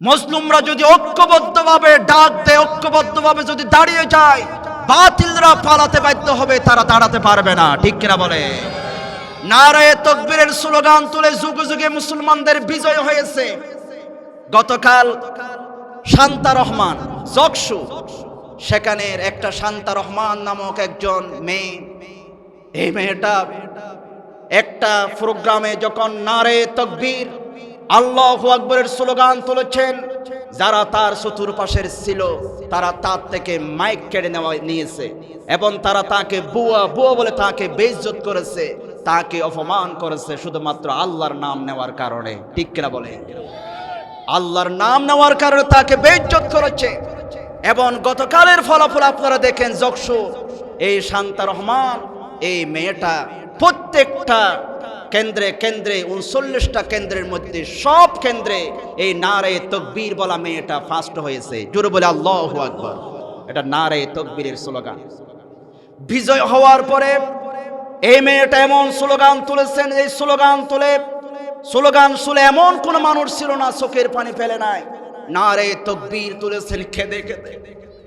মুসলিমরা যদি ঐক্যবদ্ধভাবে ডাক দেয়, ঐক্যবদ্ধভাবে যদি দাঁড়িয়ে যায়, বাতিলরা পালাতে বাধ্য হবে, তারা দাঁড়াতে পারবে না। ঠিক কিনা বলে? নারায়ে তাকবীরের স্লোগান তুলে যুগে যুগে মুসলমানদের বিজয় হয়েছে। গতকাল শান্তা রহমান জকসু, সেখানের একটা শান্তা রহমান নামক একজন মেয়ে, এই মেয়েটা একটা প্রোগ্রামে যখন নারায়ে তাকবীর আল্লাহু আকবরের স্লোগান তুলেছেন, যারা তার চতুর্পাশের ছিল তারা তার থেকে মাইক কেড়ে নিয়েছে এবং তারা তাকে বুয়া বুয়া বলে তাকে বেইজ্জত করেছে, তাকে অপমান করেছে শুধুমাত্র আল্লাহর নাম নেওয়ার কারণে। ঠিক কিনা বলে? আল্লাহর নাম নেওয়ার কারণে তাকে বেইজ্জত করেছে। এবং গতকালের ফলাফল আপনারা দেখেন, জকসু এই শান্তা রহমান এই মেয়েটা প্রত্যেকটা কেন্দ্রে কেন্দ্রে 39টা কেন্দ্রের মধ্যে সব কেন্দ্রে এই নারায়ে তাকবীর বলা মেয়েটা ফার্স্ট হয়েছে। জোরে বলে আল্লাহু আকবার। এটা নারায়ে তাকবীরের স্লোগান। বিজয় হওয়ার পরে এই মেয়েটা এমন স্লোগান তুলেছেন, এই স্লোগান শুনে এমন কোন মানুষ ছিল না চোখের পানি ফেলে নাই। নারায়ে তাকবীর তুলেছেন কেঁদে কেঁদে।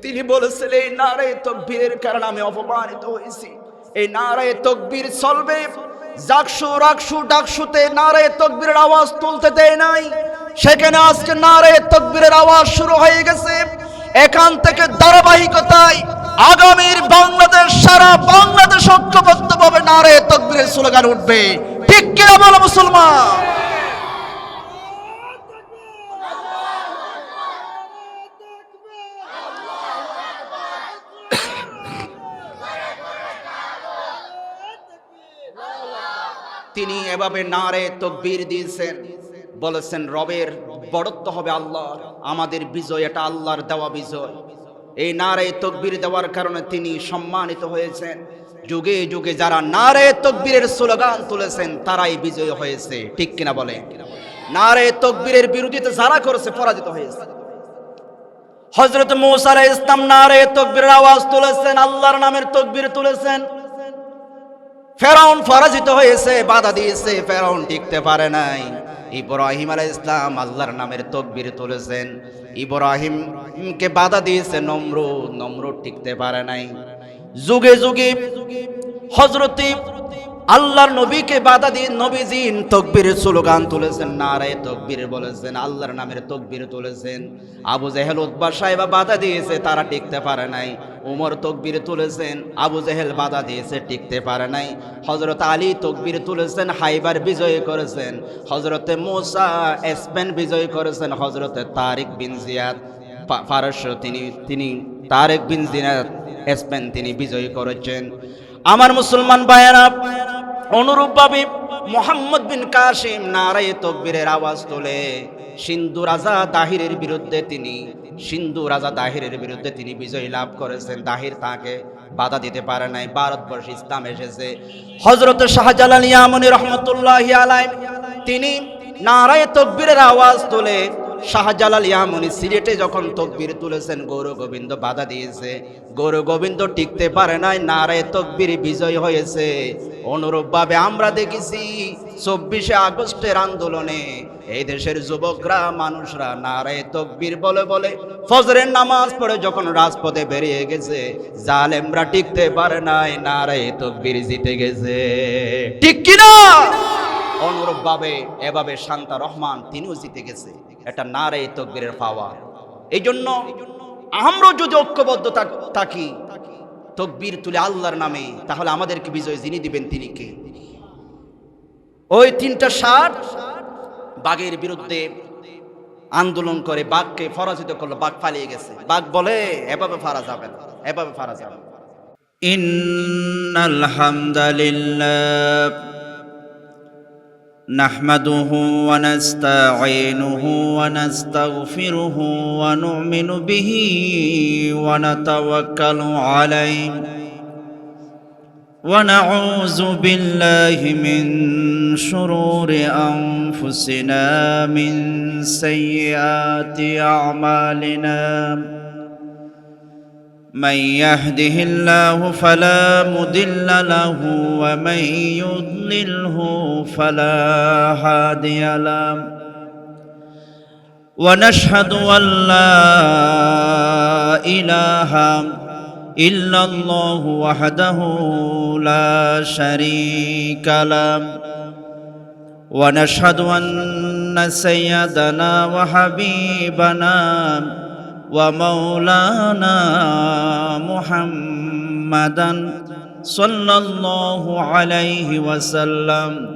তিনি বলেছেন, এই নারায়ে তাকবীরের কারণে আমি অপমানিত হয়েছি। এই নারায়ে তাকবীর চলবে। জাকসু রাকসু ডাকসুতে নারায়ে তাকবীরের আওয়াজ তুলতে দেয় নাই, সেখানে আজকে নারায়ে তাকবীরের আওয়াজ শুরু হয়ে গেছে। এখান থেকে ধারাবাহিকতায় আগামীর বাংলাদেশ, সারা বাংলাদেশ ঐক্যবদ্ধভাবে নারায়ে তাকবীরের স্লোগান উঠবে। ঠিক কিনা বলো মুসলমান? তিনি এভাবে নারায়ে তাকবীর দিয়েছেন, বলেছেন রবের বড়ত্ব হবে আল্লাহর, আমাদের বিজয় এটা আল্লাহর দেওয়া বিজয়। এই নারায়ে তাকবীর দেওয়ার কারণে তিনি সম্মানিত হয়েছেন। যুগে যুগে যারা নারায়ে তাকবীরের স্লোগান তুলেছেন তারাই বিজয় হয়েছে। ঠিক কিনা বলে? নারায়ে তাকবীরের বিরোধিতা যারা করেছে পরাজিত হয়েছে। হযরত মূসা আলাইহিস সালাম নারায়ে তাকবীরের আওয়াজ তুলেছেন, আল্লাহর নামের তাকবীর তুলেছেন। ফেরাউন পরাজিত হয়েছে, বাধা দিয়েছে, ফেরাউন টিকতে পারে নাই। ইব্রাহিম আলাইহিস সালাম আল্লাহর নামের তাকবীর তুলেছেন, ইব্রাহিমকে বাধা দিয়েছে নমরুদ টিকতে পারে নাই। যুগে যুগে হযরত আল্লাহর নবীকে বাধা দিয়ে নবীজি তাকবীরের স্লোগান তুলেছেন, নারায়ে তাকবীর বলেছেন, আল্লাহর নামের তাকবীর তুলেছেন। আবু জেহেল উতবা সাহেবা বাধা দিয়েছে, তারা টিকতে পারে নাই। উমর তাকবীর তুলেছেন, আবু জেহেল বাধা দিয়েছে, টিকতে পারে নাই। হযরত আলী তাকবীর তুলেছেন, হাইবার বিজয় করেছেন। হযরত মূসা স্পেন বিজয় করেছেন। হযরত তারিক বিন জিয়াদ পারস্য তিনি তারিক বিন জিয়াদ স্পেন তিনি বিজয় করেছেন। আমার মুসলমান ভাইয়েরা, অনুরূপভাবে মুহাম্মদ বিন কাসিম নারায়ে তাকবীরের আওয়াজ তোলে সিন্ধু রাজা দাহিরের বিরুদ্ধে তিনি বিজয় লাভ করেছেন। দাহির তাকে বাধা দিতে পারে নাই। ভারতবর্ষে ইসলাম এসেছে। হযরত শাহজালাল ইয়ামানী রহমতুল্লাহি আলাইহি তিনি নারায়ে তাকবীরের আওয়াজ তোলে। শাহজালাল ইয়ামানী সিলেটে যখন তাকবীর তুলেছেন, গৌর গোবিন্দ বাধা দিয়েছে, গৌর গোবিন্দ টিকতে পারে নাই, নারায়ে তাকবীর বিজয় হয়েছে। অনুরূপভাবে আমরা দেখেছি 24শে আগস্টের আন্দোলনে এই দেশের যুবকরা, মানুষরা নারায়ে তাকবীর বলে বলে ফজরের নামাজ পড়ে যখন রাজপথে বেরিয়ে গেছে, জালেমরা টিকতে পারে নাই, নারায়ে তাকবীর জিতে গেছে। ঠিক কিনা? অনুরূপভাবে এভাবে শান্তা রহমান তিনিও জিতে গেছে। এটা নারায়ে তাকবীরের পাওয়ার। এই জন্য আমরা যদি ঐক্যবদ্ধ থাকি, তাকবীর তুলে আল্লাহর নামে, তাহলে আমাদেরকে বিজয় যিনি দিবেন তিনি কে? ওই 3টা ষাঁড় বাঘের বিরুদ্ধে আন্দোলন করে বাঘকে পরাজিত করলো, বাঘ পালিয়ে গেছে। বাঘ বলে এভাবে ফারা যাবে না, এভাবে ফারা যাবে না। ইন্নাল হামদালিল্লাহ নাহমাদুহু ওয়া নাস্তাঈনুহু ওয়া নাস্তাগফিরুহু ওয়া নু'মিনু বিহি ওয়া নাতাওয়াক্কালু আলাইহি ওয়া নাউযু বিল্লাহি মিন শুরুরি আনফুসিনা মিন সাইয়্যাতি আ'মালিনা من يهده الله فلا مضل له ومن يضلله فلا هادي له ونشهد أن لا إله إلا الله وحده لا شريك له ونشهد أن سيدنا وحبيبنا ومولانا محمدا صلى الله عليه وسلم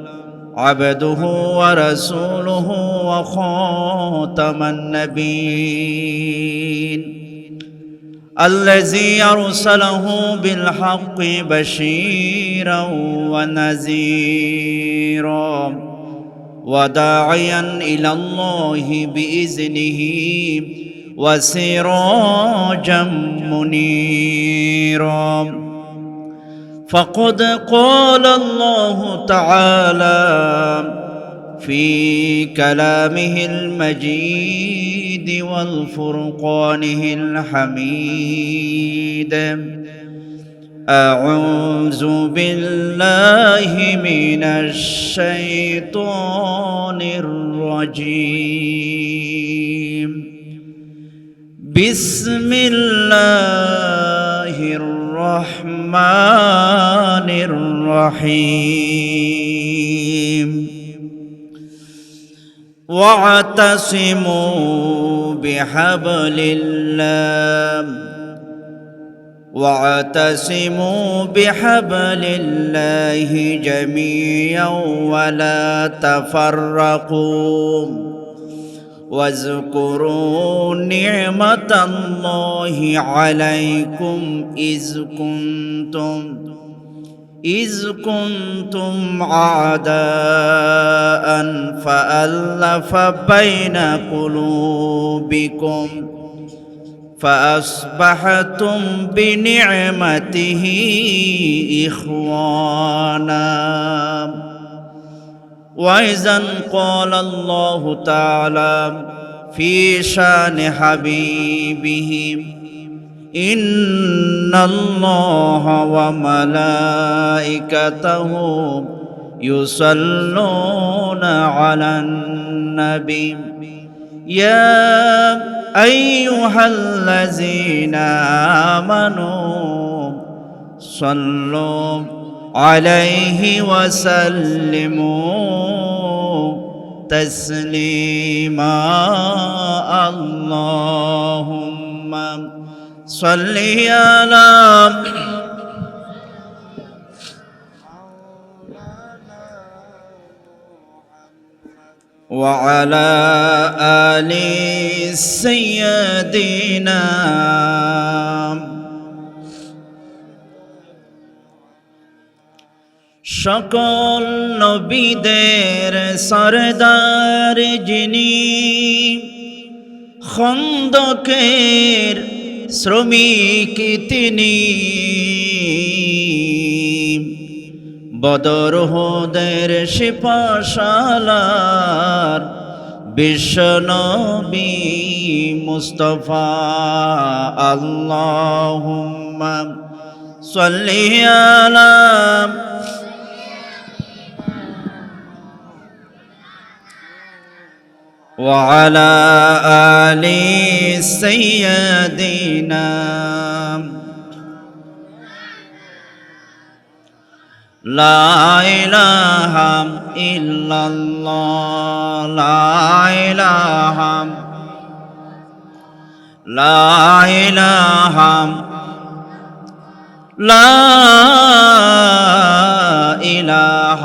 عبده ورسوله وخاتم النبيين الذي أرسله بالحق بشيرا ونذيرا وداعيا إلى الله بإذنه وسراجا منيرا فقد قال الله تعالى في كلامه المجيد والفرقانه الحميد أعوذ بالله من الشيطان الرجيم بسم الله الرحمن الرحيم واعتصموا بحبل الله جميعا ولا تفرقوا واذكروا نعمة الله عليكم إذ كنتم أعداء فألف بين قلوبكم فأصبحتم بنعمته إخوانا وإذا قال الله تعالى في شان حبيبه إن الله وملائكته يصلون على النبي يا أيها الذين آمنوا صلوا عليه وسلموا تسليما اللهم صل على وعلى آل سيدنا সকল নবীদের সরদার যিনি খন্দকের শ্রমিক তিনি বদর উহুদের সিপাহসালার বিশ্বনবী মুস্তাফা আল্লাহুম্মা সাল্লি আলা وعلى آل سيدنا لا إله إلا الله لا إله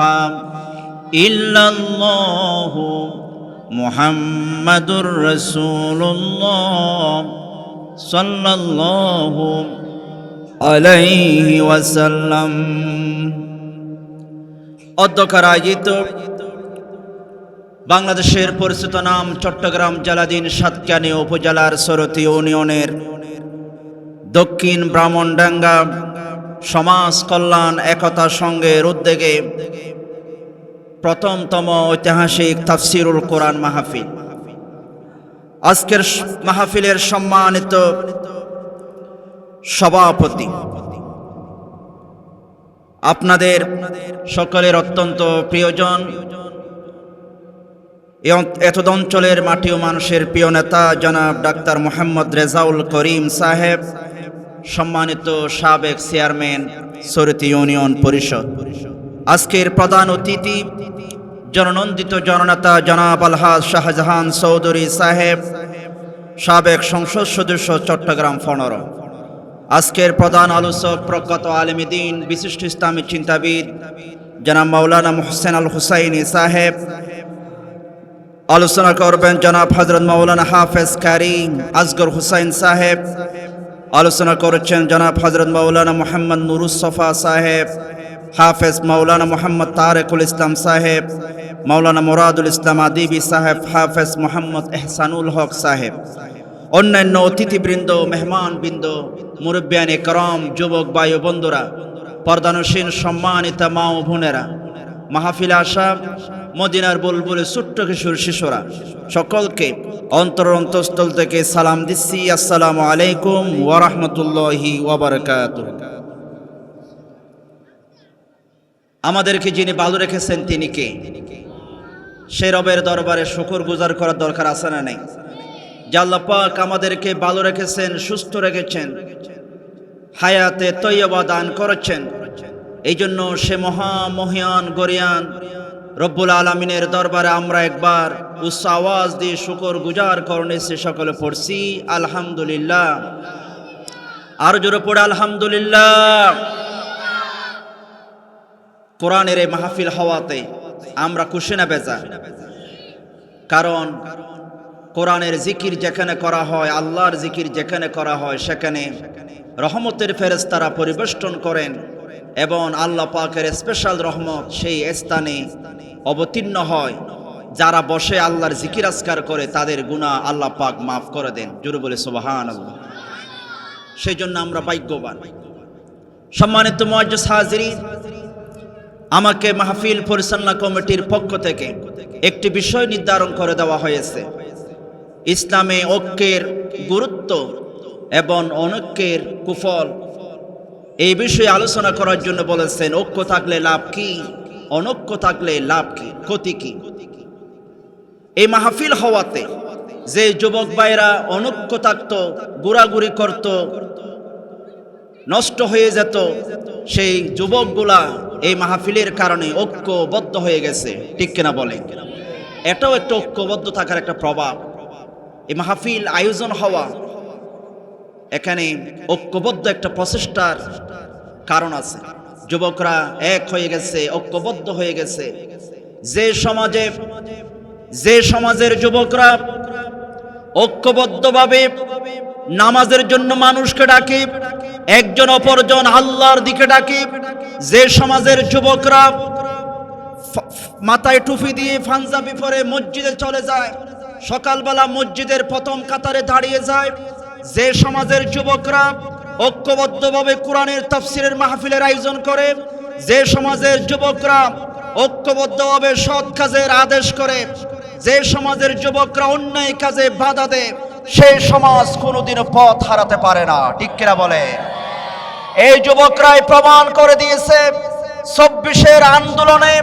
إلا الله মুহাম্মাদুর রাসূলুল্লাহ সাল্লাল্লাহু আলাইহি ওয়াসাল্লাম। অধ্যক্ষের আয়োজিত বাংলাদেশের পরিচিত নাম চট্টগ্রাম জেলাধীন সাতকানি উপজেলার সরতি ইউনিয়নের দক্ষিণ ব্রাহ্মণডাঙ্গা সমাজ কল্যাণ একতা সংঘের উদ্যোগে প্রথমতম ঐতিহাসিক তাফসিরুল কোরআন মাহফিল। আজকের মাহফিলের সম্মানিত সভাপতি, আপনাদের সকলের অত্যন্ত প্রিয়জন এতদ অঞ্চলের মাটি ও মানুষের প্রিয় নেতা জনাব ডাক্তার মোহাম্মদ রেজাউল করিম সাহেব, সম্মানিত সাবেক চেয়ারম্যান সরিতি ইউনিয়ন পরিষদ, আজকের প্রধান অতিথি জননন্দিত জননেতা জনাব আলহাজ শাহজাহান চৌধুরী সাহেব, সাবেক সংসদ সদস্য চট্টগ্রাম 15, আজকের প্রধান আলোচক প্রখ্যাত আলেমে দ্বীন বিশিষ্ট ইসলামী চিন্তাবিদ জনাব মাওলানা মোহসেন আল হুসাইনি সাহেব, আলোচনা করবেন জনাব হযরত মাওলানা হাফেজ কারি আসগর হুসাইন সাহেব, আলোচনা করেছেন জনাব হযরত মাওলানা মোহাম্মদ নুরুসফা সাহেব, হাফেজ মাওলানা মোহাম্মদ তারেকুল ইসলাম সাহেব, মাওলানা মুরাদুল ইসলাম আদিবি সাহেব, হাফেজ মোহাম্মদ এহসানুল হক সাহেব, অন্যান্য অতিথিবৃন্দ, মেহমানবৃন্দ, মুরব্বিয়ান একরাম, যুবক ভাই ও বন্ধুরা, পর্দানসীন সম্মানিত মা ও বোনেরা, মাহফিলে আসা মদিনার বুলবুল ছোট্ট কিশোর শিশুরা, সকলকে অন্তরস্থল থেকে সালাম দিচ্ছি। আসসালামু আলাইকুম ওয়া রাহমাতুল্লাহি ওয়া বারাকাতুহু। আমাদেরকে যিনি ভালো রেখেছেন তিনি কে? সে রবের দরবারে শুকর গুজার করার দরকার আছে না নাই? যে আল্লাহ পাক আমাদেরকে ভালো রেখেছেন, সুস্থ রেখেছেন, হায়াতে তৈয়বা দান করেছেন, এই জন্য সে মহামহিয়ান গরিয়ান রব্বুল আলামিনের দরবারে আমরা একবার উচ্চ আওয়াজ দিয়ে শুকর গুজার করণে সে সকলে পড়ছি আলহামদুলিল্লাহ। আর জোরে পড়ে আলহামদুলিল্লাহ। কোরআনের এই মাহফিল হওয়াতে আমরা খুশি না বেজা? কারণ কোরআনের জিকির যেখানে করা হয়, আল্লাহর জিকির যেখানে করা হয়, সেখানে রহমতের ফেরেশতারা পরিবেষ্টন করেন এবং আল্লাহ পাকের স্পেশাল রহমত সেই স্থানে অবতীর্ণ হয়। যারা বসে আল্লাহর জিকির আজকার করে তাদের গুনাহ আল্লাহ পাক মাফ করে দেন। জোরে বলে সুবহানাল্লাহ। সেই জন্য আমরা ভাগ্যবান। সম্মানিত মুআজ্জিজ হাজিরিন, আমাকে মাহফিল পরিচালনা কমিটির পক্ষ থেকে একটি বিষয় নির্ধারণ করে দেওয়া হয়েছে। ইসলামে ঐক্যের গুরুত্ব এবং অনৈক্যের কুফল, এই বিষয়ে আলোচনা করার জন্য বলেছেন। ঐক্য থাকলে লাভ কি, অনৈক্য থাকলে লাভ কি, ক্ষতি কি? এই মাহফিল হওয়াতে যে যুবক ভাইরা অনৈক্য থাকতো, ঘোরাঘুরি করত, নষ্ট হয়ে যেত, সেই যুবকগুলা এই মাহফিলের কারণে ঐক্যবদ্ধ হয়ে গেছে। ঠিক কিনা বলে? এটাও একটা ঐক্যবদ্ধ থাকার একটা প্রভাব। এই মাহফিল আয়োজন হওয়া, এখানে ঐক্যবদ্ধ একটা প্রচেষ্টার কারণ আছে। যুবকরা এক হয়ে গেছে, ঐক্যবদ্ধ হয়ে গেছে। যে সমাজের যুবকরা ঐক্যবদ্ধভাবে নামাজের জন্য মানুষকে ডাকে, একজন অপরজন আল্লাহর দিকে ডাকে, যে সমাজের যুবকরা মাথায় টুপি দিয়ে পাঞ্জাবি পরে মসজিদে চলে যায়, সকালবেলা মসজিদের প্রথম কাতারে দাঁড়িয়ে যায়, যে সমাজের যুবকরা ঐক্যবদ্ধভাবে কোরআনের তাফসীরের মাহফিলের আয়োজন করে, যে সমাজের যুবকরা ঐক্যবদ্ধভাবে সৎ কাজের আদেশ করে, যে সমাজের যুবকরা অন্যায় কাজে বাধা দেয়, সেই সমাজ কোনোদিনও পথ হারাতে পারে না। ঠিক কিনা বলে? এই যুবকরাই প্রমাণ করে দিয়েছে ২৪-এর আন্দোলনে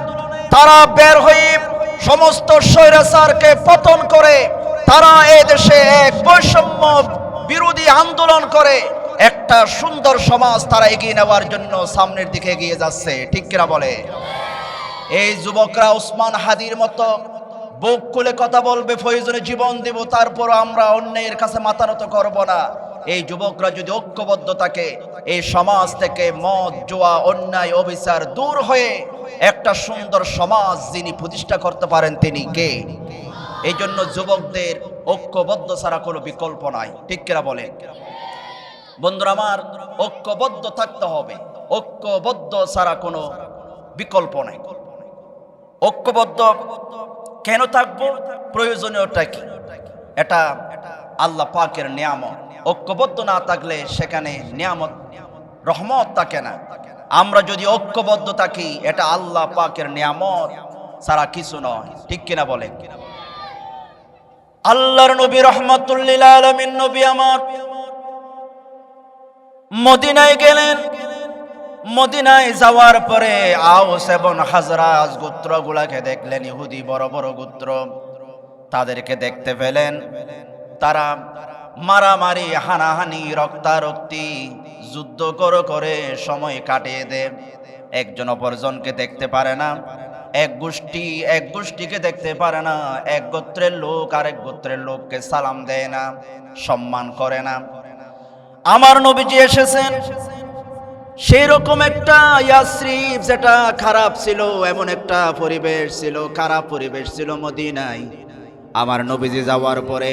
তারা বের হয়ে সমস্ত স্বৈরাচারকে পতন করে তারা এই দেশে এক বৈষম্য বিরোধী আন্দোলন করে একটা সুন্দর সমাজ তারা এগিয়ে নেওয়ার জন্য সামনের দিকে এগিয়ে যাচ্ছে। ঠিক কিনা বলে? এই যুবকরা ওসমান হাদির মতো বুক খুলে কথা বলবে, প্রয়োজনে জীবন দেব, তারপর আমরা অন্যের কাছে মাথা নত করব না। এই যুবকরা যদি ঐক্যবদ্ধ থাকে, এই সমাজ থেকে মদ, জুয়া, অন্যায়, অবিচার দূর হয়ে একটা সুন্দর সমাজ যিনি প্রতিষ্ঠা করতে পারেন তিনি কে? এই জন্য যুবকদের ঐক্যবদ্ধ ছাড়া কোনো বিকল্প নাই। ঠিক কিনা বলে? বন্ধুরা আমার, ঐক্যবদ্ধ থাকতে হবে, ঐক্যবদ্ধ ছাড়া কোনো বিকল্প নাই। ঐক্যবদ্ধ কেন থাকবো? প্রয়োজনীয়তা কি? এটা আল্লাহ পাকের নিয়ামত। ঐক্যবদ্ধ না থাকলে সেখানে নিয়ামত, রহমত থাকে না। আমরা যদি ঐক্যবদ্ধ থাকি, এটা আল্লাহ পাকের নিয়ামত ছাড়া কিছু নয়। ঠিক কিনা বলে? আল্লাহর নবী রাহমাতুল লিল আলামিন নবী আমার মদিনায় গেলেন। মদিনায় যাওয়ার পরে আওস এবং হাজরাজ গোত্রগুলাকে দেখলেন, ইহুদি বড় বড় গোত্র। তাদেরকে দেখতে পেলেন তারা মারামারি, হানাহানি, রক্তারক্তি, যুদ্ধ করে সময় কাটিয়ে দেয়। একজন অপরজনকে দেখতে পারে না, এক গোষ্ঠীকে দেখতে পারে না, এক গোত্রের লোক আরেক গোত্রের লোককে সালাম দেয় না, সম্মান করে না। আমার নবীজি এসেছেন, সেই রকম একটা ইয়াসরিব যেটা খারাপ ছিল, এমন একটা পরিবেশ ছিল, খারাপ পরিবেশ ছিল মদিনায়। আমার নবীজি যাওয়ার পরে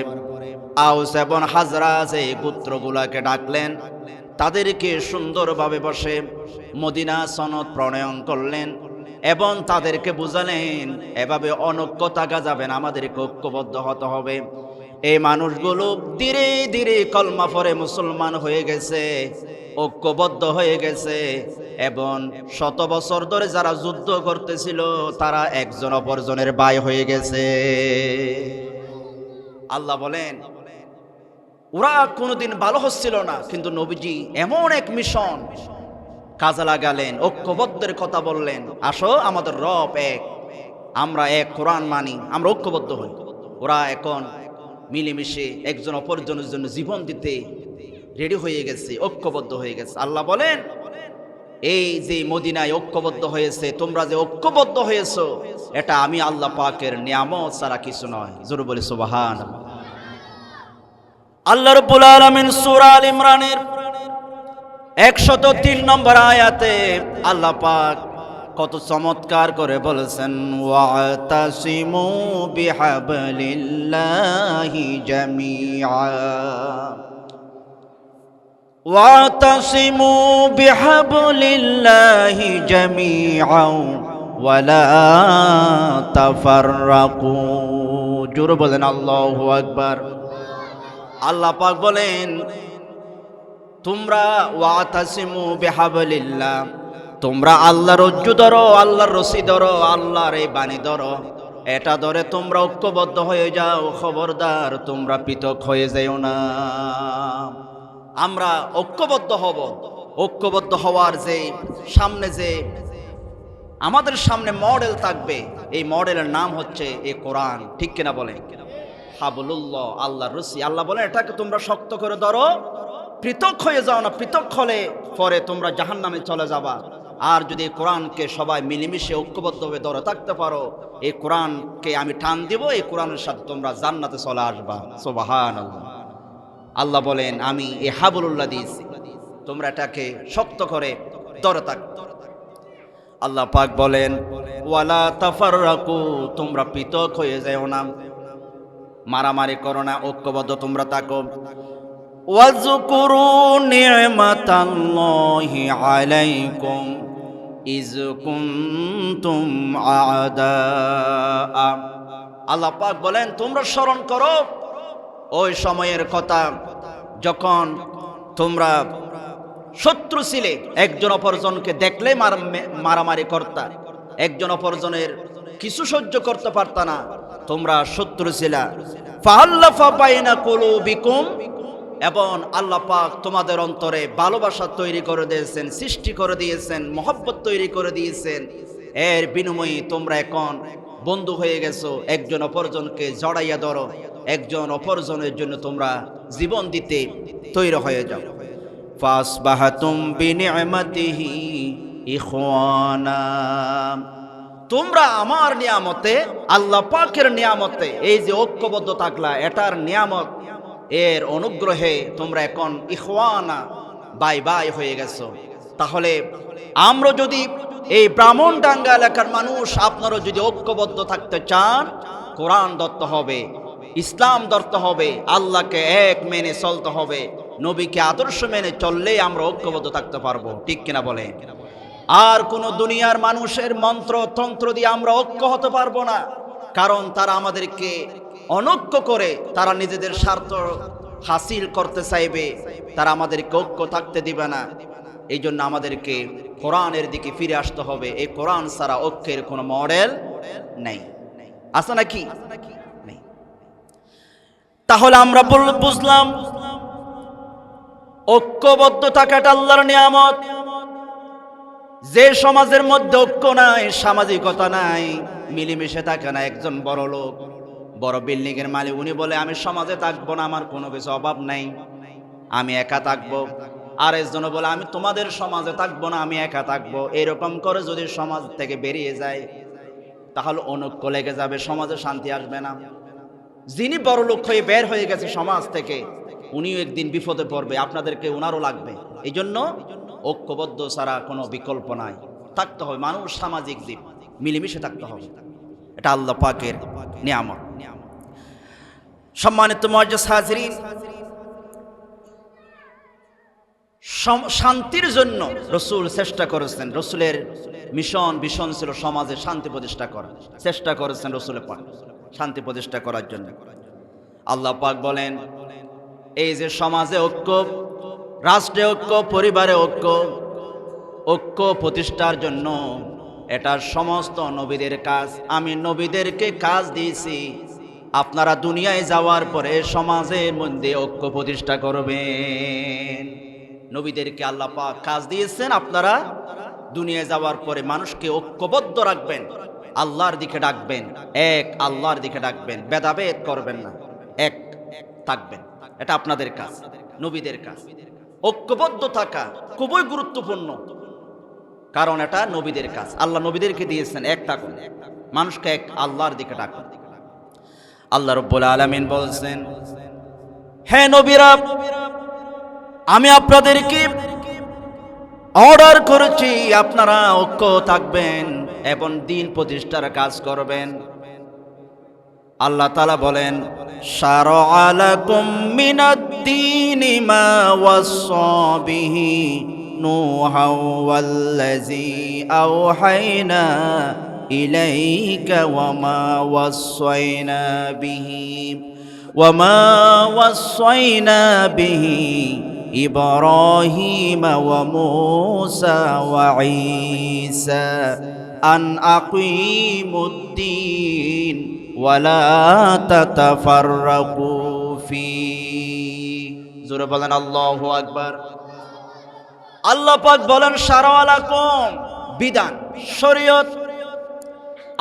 আউস এবং হাজরাজ এই গোত্রগুলাকে ডাকলেন, তাদেরকে সুন্দরভাবে বসে মদিনা সনদ প্রণয়ন করলেন এবং তাদেরকে বুঝালেন এভাবে অনৈক্য থাকা যাবে না, আমাদেরকে ঐক্যবদ্ধ হতে হবে। এই মানুষগুলো ধীরে ধীরে কলমা পড়ে মুসলমান হয়ে গেছে, ঐক্যবদ্ধ হয়ে গেছে এবং শত বছর ধরে যারা যুদ্ধ করতেছিল তারা একজন অপরজনের ভাই হয়ে গেছে। আল্লাহ বলেন ওরা কোনোদিন ভালো হচ্ছিল না, কিন্তু নবীজি এমন এক মিশন কাজে লাগালেন, ঐক্যবদ্ধের কথা বললেন, আসো আমাদের রব এক, আমরা এক, কোরআন মানি, আমরা ঐক্যবদ্ধ হই। ওরা এখন মিলেমিশে একজন অপরজনের জন্য জীবন দিতে রেডি হয়ে গেছে, ঐক্যবদ্ধ হয়ে গেছে। আল্লাহ বলেন এই যে মদিনায় ঐক্যবদ্ধ হয়েছে, তোমরা যে ঐক্যবদ্ধ হয়েছো, এটা আমি আল্লাহ পাকের নিয়ামত ছাড়া কিছু নয়। জোরে বলি সুবহানাল্লাহ। আল্লাহ রাব্বুল আলামিন সূরা আল ইমরানের 103 নম্বর আয়াতে আল্লাহ পাক কত চমৎকার করে বলেছেন, ওয়াতাসিমু বিহাবলিল্লাহি জামিআ, ওয়াতাসিমু বিহাবলিল্লাহি জামিআ ওয়ালা তাফাররাকু। জোরে বলেন আল্লাহু আকবার। আল্লাহ পাক বলেন তোমরা ওয়াতাসিমু বিহাবলিল্লাহ, তোমরা আল্লাহর রজ্জু ধরো, আল্লাহর রশি ধরো, আল্লাহর এই বাণী ধরো, এটা ধরে তোমরা ঐক্যবদ্ধ হয়ে যাও। খবরদার তোমরা পৃথক হয়ে যাও না। আমরা ঐক্যবদ্ধ হব। ঐক্যবদ্ধ হওয়ার যে সামনে যে আমাদের সামনে মডেল থাকবে, এই মডেলের নাম হচ্ছে এই কোরআন। ঠিক কিনা বলে? হাবলুল্লাহ, আল্লাহর রশি। আল্লাহ বলেন এটাকে তোমরা শক্ত করে ধরো, পৃথক হয়ে যাও না। পৃথক হলে পরে তোমরা জাহান্নামে চলে যাবা। আর যদি কোরআনকে সবাই মিলেমিশে ঐক্যবদ্ধভাবে ধরে থাকতে পারো, এই কোরআনকে আমি টান দিব, এই কোরআনের সাথে তোমরা জান্নাতে চলে আসবা। সুবহানাল্লাহ। আল্লাহ বলেন আমি এই হাবলুল্লাহ দিয়েছি, তোমরা এটাকে শক্ত করে ধরে থাক। আল্লাহ পাক বলেন ওয়ালা তাফাররাকু, তোমরা পৃথক হয়ে যাও না, মারামারি করো না, ঐক্যবদ্ধ তোমরা থাকো। ওয়াজকুরু নি'মাতাল্লাহি আলাইকুম ইয কুনতুম আ'দাআ। আল্লাহ পাক বলেন তোমরা স্মরণ করো ওই সময়ের কথা যখন তোমরা শত্রু ছিলে, একজন অপরজনকে দেখলে মারামারি করতা, একজন অপরজনের কিছু সহ্য করতে পারতা না, তোমরা শত্রু ছিলা। ফাআল্লাফা বাইনা কুলুবিকুম, এবং আল্লাহ পাক তোমাদের অন্তরে ভালোবাসা তৈরি করে দিয়েছেন, সৃষ্টি করে দিয়েছেন, মহব্বত তৈরি করে দিয়েছেন। এর বিনিময়ে তোমরা এখন বন্ধু হয়ে গেছো, একজন অপরজনকে জড়াইয়া ধরো, একজন অপরজনের জন্য তোমরা জীবন দিতে তৈরি হয়ে যাও। ফাসবাহাতুম বিনি'মাতিহি ইখওয়ানা, তোমরা আমার নিয়ামতে, আল্লাহ পাকের নিয়ামতে এই যে ঐক্যবদ্ধ থাকলা, এটার নিয়ামত, এর অনুগ্রহে তোমরা এখন ইখওয়ানা, বাই বাই হয়ে গেছো। তাহলে আমরা যদি এই ব্রাহ্মণডাঙ্গা এলাকার মানুষ, আপনারা যদি ঐক্যবদ্ধ থাকতে চান, কোরআন ধরতে হবে, ইসলাম ধরতে হবে, আল্লাহকে এক মেনে চলতে হবে, নবীকে আদর্শ মেনে চললেই আমরা ঐক্যবদ্ধ থাকতে পারবো। ঠিক কিনা বলে? আর কোন দুনিয়ার মানুষের মন্ত্র তন্ত্র দিয়ে আমরা ঐক্য হতে পারবো না, কারণ তারা আমাদেরকে অনৈক্য করে তারা নিজেদের স্বার্থ হাসিল করতে চাইবে, তারা আমাদেরকে ঐক্য থাকতে দিবে না। এই জন্য আমাদেরকে কোরআনের দিকে ফিরে আসতে হবে। এই কোরআন ছাড়া ঐক্যের কোনো মডেল নেই, আছে নাকি? নেই। তাহলে আমরা বুঝলাম ঐক্যবদ্ধ থাকাটা আল্লাহর নিয়ামত। যে সমাজের মধ্যে ঐক্য নাই, সামাজিকতা নাই, মিলেমিশে থাকে না, একজন বড় লোক বড় বিল্ডিং এর মালিক, উনি বলে আমি সমাজে থাকবো না, আমার কোনো কিছু অভাব নাই, আমি একা থাকবো। আর একজন বলে আমি তোমাদের সমাজে থাকবো না, আমি একা থাকবো। এরকম করে যদি সমাজ থেকে বেরিয়ে যায় তাহলে অনৈক্য লেগে যাবে, সমাজে শান্তি আসবে না। যিনি বড় লোক হয়ে বের হয়ে গেছে সমাজ থেকে, উনিও একদিন বিপদে পড়বে, আপনাদেরকে ওনারও লাগবে। এই জন্য ঐক্যবদ্ধ ছাড়া কোনো বিকল্প নাই, থাকতে হবে। মানুষ সামাজিক জীব, মিলেমিশে থাকতে হবে, এটা আল্লাহ পাকের নিয়ামত। সম্মানিত মুআজ্জাজ হাজিরিন, শান্তির জন্য রসুল চেষ্টা করেছেন। রসুলের ভিশন ছিল সমাজে শান্তি প্রতিষ্ঠা করা, চেষ্টা করেছেন রসুলের পাক শান্তি প্রতিষ্ঠা করার জন্য। আল্লাহ পাক বলেন, এই যে সমাজে ঐক্য, রাষ্ট্রে ঐক্য, পরিবারে ঐক্য, ঐক্য প্রতিষ্ঠার জন্য এটা সমস্ত নবীদের কাজ। আমি নবীদেরকে কাজ দিয়েছি, আপনারা দুনিয়ায় যাওয়ার পরে সমাজের মধ্যে ঐক্য প্রতিষ্ঠা করবেন। নবীদেরকে আল্লাহ পাক কাজ দিয়েছেন, আপনারা দুনিয়ায় যাওয়ার পরে মানুষকে ঐক্যবদ্ধ রাখবেন, আল্লাহর দিকে ডাকবেন, এক আল্লাহর দিকে ডাকবেন, ভেদাভেদ করবেন না, এক থাকবেন। এটা আপনাদের কাজ, নবীদের কাজ। ঐক্যবদ্ধ থাকা খুবই গুরুত্বপূর্ণ, কারণ এটা নবীদের কাজ। আল্লাহ নবীদেরকে দিয়েছেন এক থাকুন, মানুষকে এক আল্লাহর দিকে ডাকুন। আল্লাহ রাব্বুল আলামিন বলছেন, হে নবীরা, আমি আপনাদেরকে অর্ডার করেছি আপনারা ঐক্য থাকবেন এবং দিন প্রতিষ্ঠার কাজ করবেন। আল্লাহ তাআলা বলেন, শারআ লাকুম মিনাদ-দীনি মা ওয়াসসা বিহি নূহা ওয়াল্লাযী আওহায়না ইলাইকা ওয়া মা ওয়াসসায়না বিহি ইব্রাহিম ওয়া মূসা ওয়া ঈসা আন আকিমুদ্দীন ওয়ালা তাতাফাররাকু ফি। জোরে বলেন আল্লাহু আকবার। আল্লাহ পাক বলেন, শারআ লাকুম, বিধান, শরীয়ত,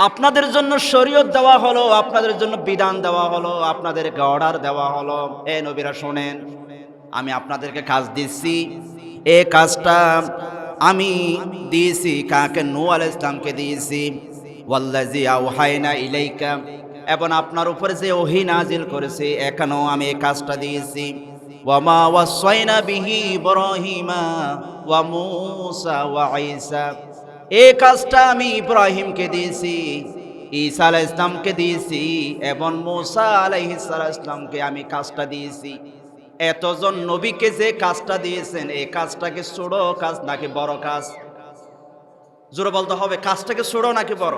আপনাদের জন্য শরীয়ত দেওয়া হলো, আপনাদের জন্য বিধান দেওয়া হলো, আপনাদেরকে অর্ডার দেওয়া হলো। এ নবীরা শোনেন, আমি আপনাদেরকে কাজ দিচ্ছি। এই কাজটা আমি দিয়েছি কাকে? নূহ আলাইহিস সালামকে দিয়েছি। ওয়াল্লাযী আওহায়না ইলাইকা, এবং আপনার উপরে যে ওহী নাজিল করেছে এখানেও আমি এই কাজটা দিয়েছি। ওয়া মা ওয়াসাইনা বিহি ইব্রাহিমা ওয়া মূসা ওয়া ঈসা, এই কাজটা আমি ইব্রাহিমকে দিয়েছি, ঈসা আলাইহিস সালামকে দিয়েছি, এবং মূসা আলাইহিস সালামকে আমি কাজটা দিয়েছি। এতজন নবীকে যে কাজটা দিয়েছেন, এই কাজটাকে ছোট কাজ নাকি বড় কাজ? জোরে বলতে হবে, কাজটাকে ছোট নাকি বড়?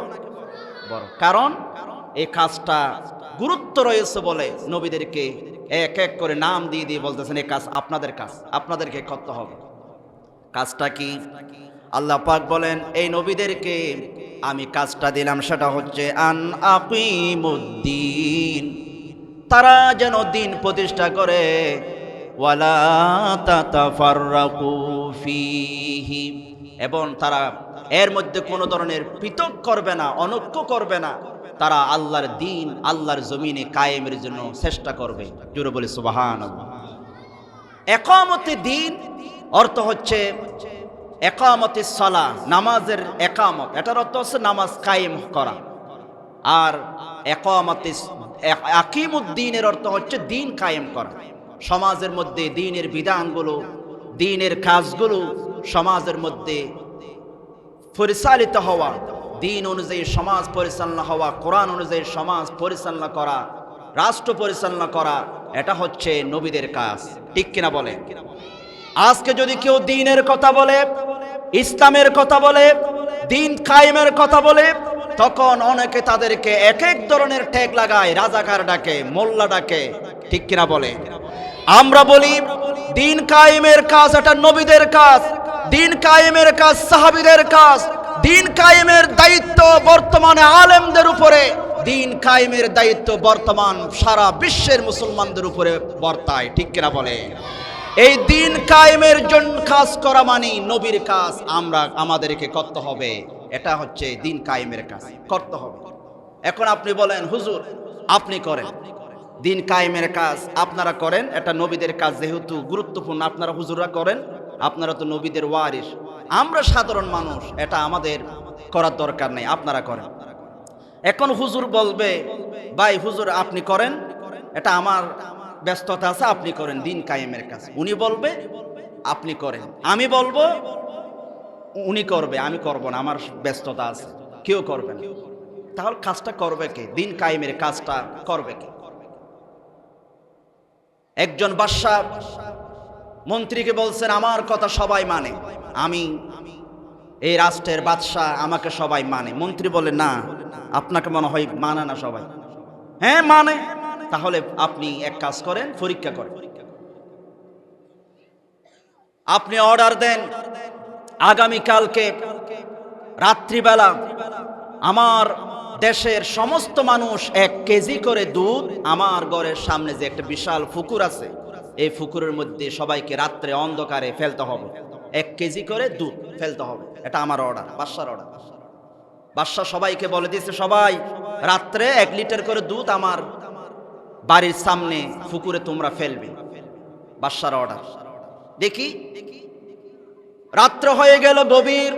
বড়। কারণ এই কাজটা গুরুত্ব রয়েছে বলে নবীদেরকে এক এক করে নাম দিয়ে দিয়ে বলতেছেন, এই কাজ আপনাদের কাজ, আপনাদেরকে করতে হবে। কাজটা কি? আল্লাহ পাক বলেন, এই নবীদেরকে আমি কাজটা দিলাম, সেটা হচ্ছে আন আকিমুদ্দিন, তারা যেন দিন প্রতিষ্ঠা করে, ওয়ালা তাতাফাররাকু ফীহি, এবং তারা এর মধ্যে কোনো ধরনের পৃথক করবে না, অনৈক্য করবে না। তারা আল্লাহর দিন আল্লাহর জমিনে কায়েমের জন্য চেষ্টা করবে। জোরে বলি সুবহানাল্লাহ। ইকামতে দিন অর্থ হচ্ছে ইকামতে সালাহ, নামাজের ইকামত, এটার অর্থ হচ্ছে নামাজ কায়েম করা। আর আকিমুদ্দিনের অর্থ হচ্ছে দিন কায়েম করা। সমাজের মধ্যে দিনের বিধানগুলো, দিনের কাজগুলো সমাজের মধ্যে পরিচালিত হওয়া, দিন অনুযায়ী সমাজ পরিচালনা হওয়া, কোরআন অনুযায়ী সমাজ পরিচালনা করা, রাষ্ট্র পরিচালনা করা, এটা হচ্ছে নবীদের কাজ। ঠিক কিনা বলে? আজকে যদি কেউ দিনের কথা বলে, ইসলামের কথা বলে, দিন কায়েমের কথা বলে, তখন অনেকে তাদেরকে এক এক ধরনের ট্যাগ লাগায়, রাজাকার ডাকে, মোল্লা ডাকে। ঠিক কিনা বলে? আমরা বলি দিন কায়েমের কাজ এটা নবীদের কাজ, দিন কায়েমের কাজ সাহাবীদের কাজ, দিন কায়েমের দায়িত্ব বর্তমানে আলেমদের উপরে, দিন কায়েমের দায়িত্ব বর্তমান সারা বিশ্বের মুসলমানদের উপরে বর্তায়। ঠিক কিনা বলে? এই দিন কায়েমের জন্য কাজ করা মানে নবীর কাজ আমাদেরকে করতে হবে। এটা হচ্ছে দিন কায়েমের কাজ, করতে হবে। এখন আপনি বলেন, হুজুর আপনি করেন। দিন কায়েমের কাজ আপনারা করেন, এটা নবীদের কাজ যেহেতু গুরুত্বপূর্ণ, আপনারা হুজুররা করেন, আপনারা তো নবীদের ওয়ারিস। আমরা সাধারণ মানুষ, এটা আমাদের করার দরকার নেই, আপনারা করেন। এখন হুজুর বলবে, ভাই হুজুর আপনি করেন, এটা আমার ব্যস্ততা আছে, আপনি করেন দিন কায়েমের কাজ। উনি বলবে আপনি করেন, আমি বলবো উনি করবে, আমি করব না, আমার ব্যস্ততা আছে, কেউ করবে না। তাহলে কাজটা করবে কে? দিন কায়েমের কাজটা করবে কে? একজন বাদশা মন্ত্রীকে বলছেন আমার কথা সবাই মানে, আমি এই রাষ্ট্রের বাদশা, আমাকে সবাই মানে। মন্ত্রী বলে না, আপনাকে মনে হয় মানে না সবাই। হ্যাঁ মানে, তাহলে আপনি এক কাজ করেন, পরীক্ষা করেন। আপনি অর্ডার দেন আগামীকালকে রাত্রিবেলা আমার দেশের সমস্ত মানুষ 1 কেজি করে দুধ আমার ঘরের সামনে যে একটা বিশাল পুকুর আছে, এই পুকুরের মধ্যে সবাইকে রাত্রে অন্ধকারে ফেলতে হবে। 1 কেজি করে দুধ ফেলতে হবে, এটা আমার অর্ডার, বাদশার অর্ডার। বাদশা সবাইকে বলে দিয়েছে, সবাই রাত্রে 1 লিটার করে দুধ আমার বাড়ির সামনে পুকুরে তোমরা ফেলবে, বাদশার অর্ডার। দেখি রাত্র হয়ে গেল গভীর।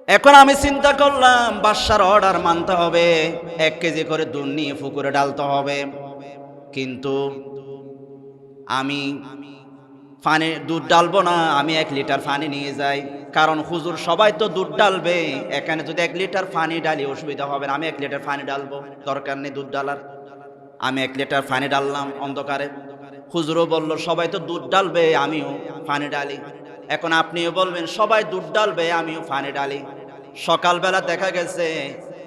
এখন আমি চিন্তা করলাম বাদশার অর্ডার মানতে হবে, 1 কেজি করে দুধ নিয়ে পুকুরে ঢালতে হবে। কিন্তু আমি পানি দুধ ডালবো না, আমি 1 লিটার পানি নিয়ে যাই, কারণ হুজুর সবাই তো দুধ ডালবে, এখানে যদি 1 লিটার পানি ডালি অসুবিধা হবে না, আমি 1 লিটার পানি ডালবো, দরকার নেই দুধ ডালার। আমি 1 লিটার পানি ডাললাম অন্ধকারে। হুজুরও বলল সবাই তো দুধ ডালবে, আমিও পানি ডালি। এখন আপনিও বলবেন সবাই দুধ ডালবে, আমিও পানি ডালি। সকালবেলা দেখা গেছে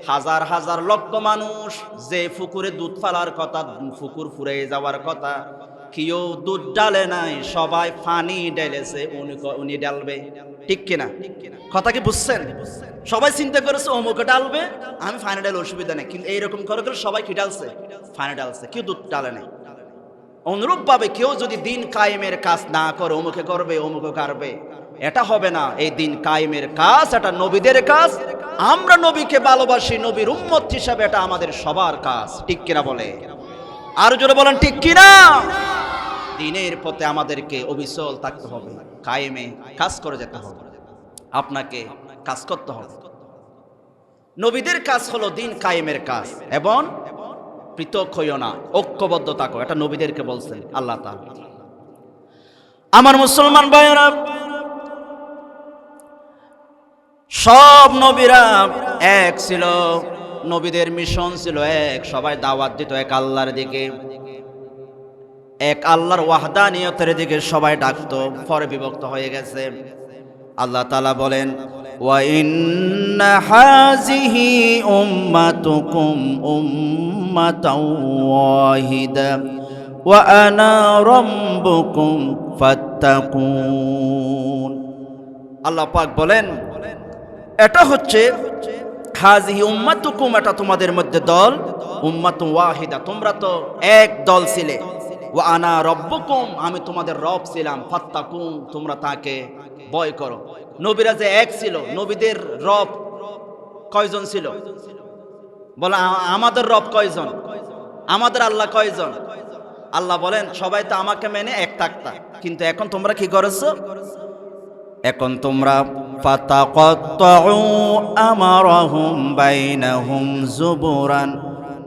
হাজার হাজার লক্ষ মানুষ, যে পুকুরে দুধ ফেলার কথা, পুকুর ফুরিয়ে যাওয়ার কথা, কেউ দুধ ডালে নাই, সবাই পানি ঢেলেছে, উনি ডালবে। ঠিক কিনা? কথা কি বুঝছেন? সবাই চিন্তা করেছে অমুকে ডালবে, আমি পানি ডালে অসুবিধা নেই, কিন্তু এইরকম করে করে সবাই কি ডালছে? পানি ডালছে, কেউ দুধ ডালে নাই। অনুরূপ ভাবে কেউ যদি দিন কায়েমের কাজ না করে অমুকে করবে অমুকে করবে, এটা হবে না। এই দিন কায়েমের কাজ এটা নবীদের কাজ, আমরা নবীকে ভালোবাসি, নবীর উম্মত হিসাবে এটা আমাদের সবার কাজ। ঠিক কিনা বলে? আর জোরে বলেন ঠিক কিনা? দিনের পথে আমাদেরকে অবিচল থাকতে হবে, কায়েমে কাজ করে যেতে হবে, আপনাকে কাজ করতে হবে। নবীদের কাজ হলো দিন কায়েমের কাজ, এবং পৃথক হইও না, ঐক্যবদ্ধ থাকো, এটা নবীদেরকে বলছেন আল্লাহ তাআলা। আমার মুসলমান ভাইয়েরা, সব নবীরা এক ছিল, নবীদের মিশন ছিল এক, সবাই দাওয়াত দিত এক আল্লাহর দিকে, এক আল্লাহর ওয়াহদানিয়তের দিকে সবাই ডাকতো। পরে বিভক্ত হয়ে গেছে। আল্লাহ তাআলা বলেন, ওয়া ইন্না হাযিহি উম্মাতুকুম উম্মাতাও ওয়াহিদা ওয়া আনা রাব্বুকুম ফাত্তাকুন। আল্লাহ পাক বলেন, এটা হচ্ছে হাযিহি উম্মাতুকুম, এটা তোমাদের মধ্যে দল, উম্মাতুন ওয়াহিদা, তোমরা তো এক দল ছিলে, ওয়া আনা রাব্বুকুম, আমি তোমাদের রব ছিলাম, ফাত্তাকুন, তোমরা তাকে ভয় করো। নবীরা যে এক ছিল, নবীদের রব কয়জন ছিল? বলে আমাদের রব কয়জন? আমাদের আল্লাহ কয়জন? আল্লাহ বলেন সবাই তো আমাকে মেনে এক থাকতা, কিন্তু এখন তোমরা কি করেছো? এখন তোমরা ফাতাকাত্তাউ আমারহুম বাইনাহুম যুবুরান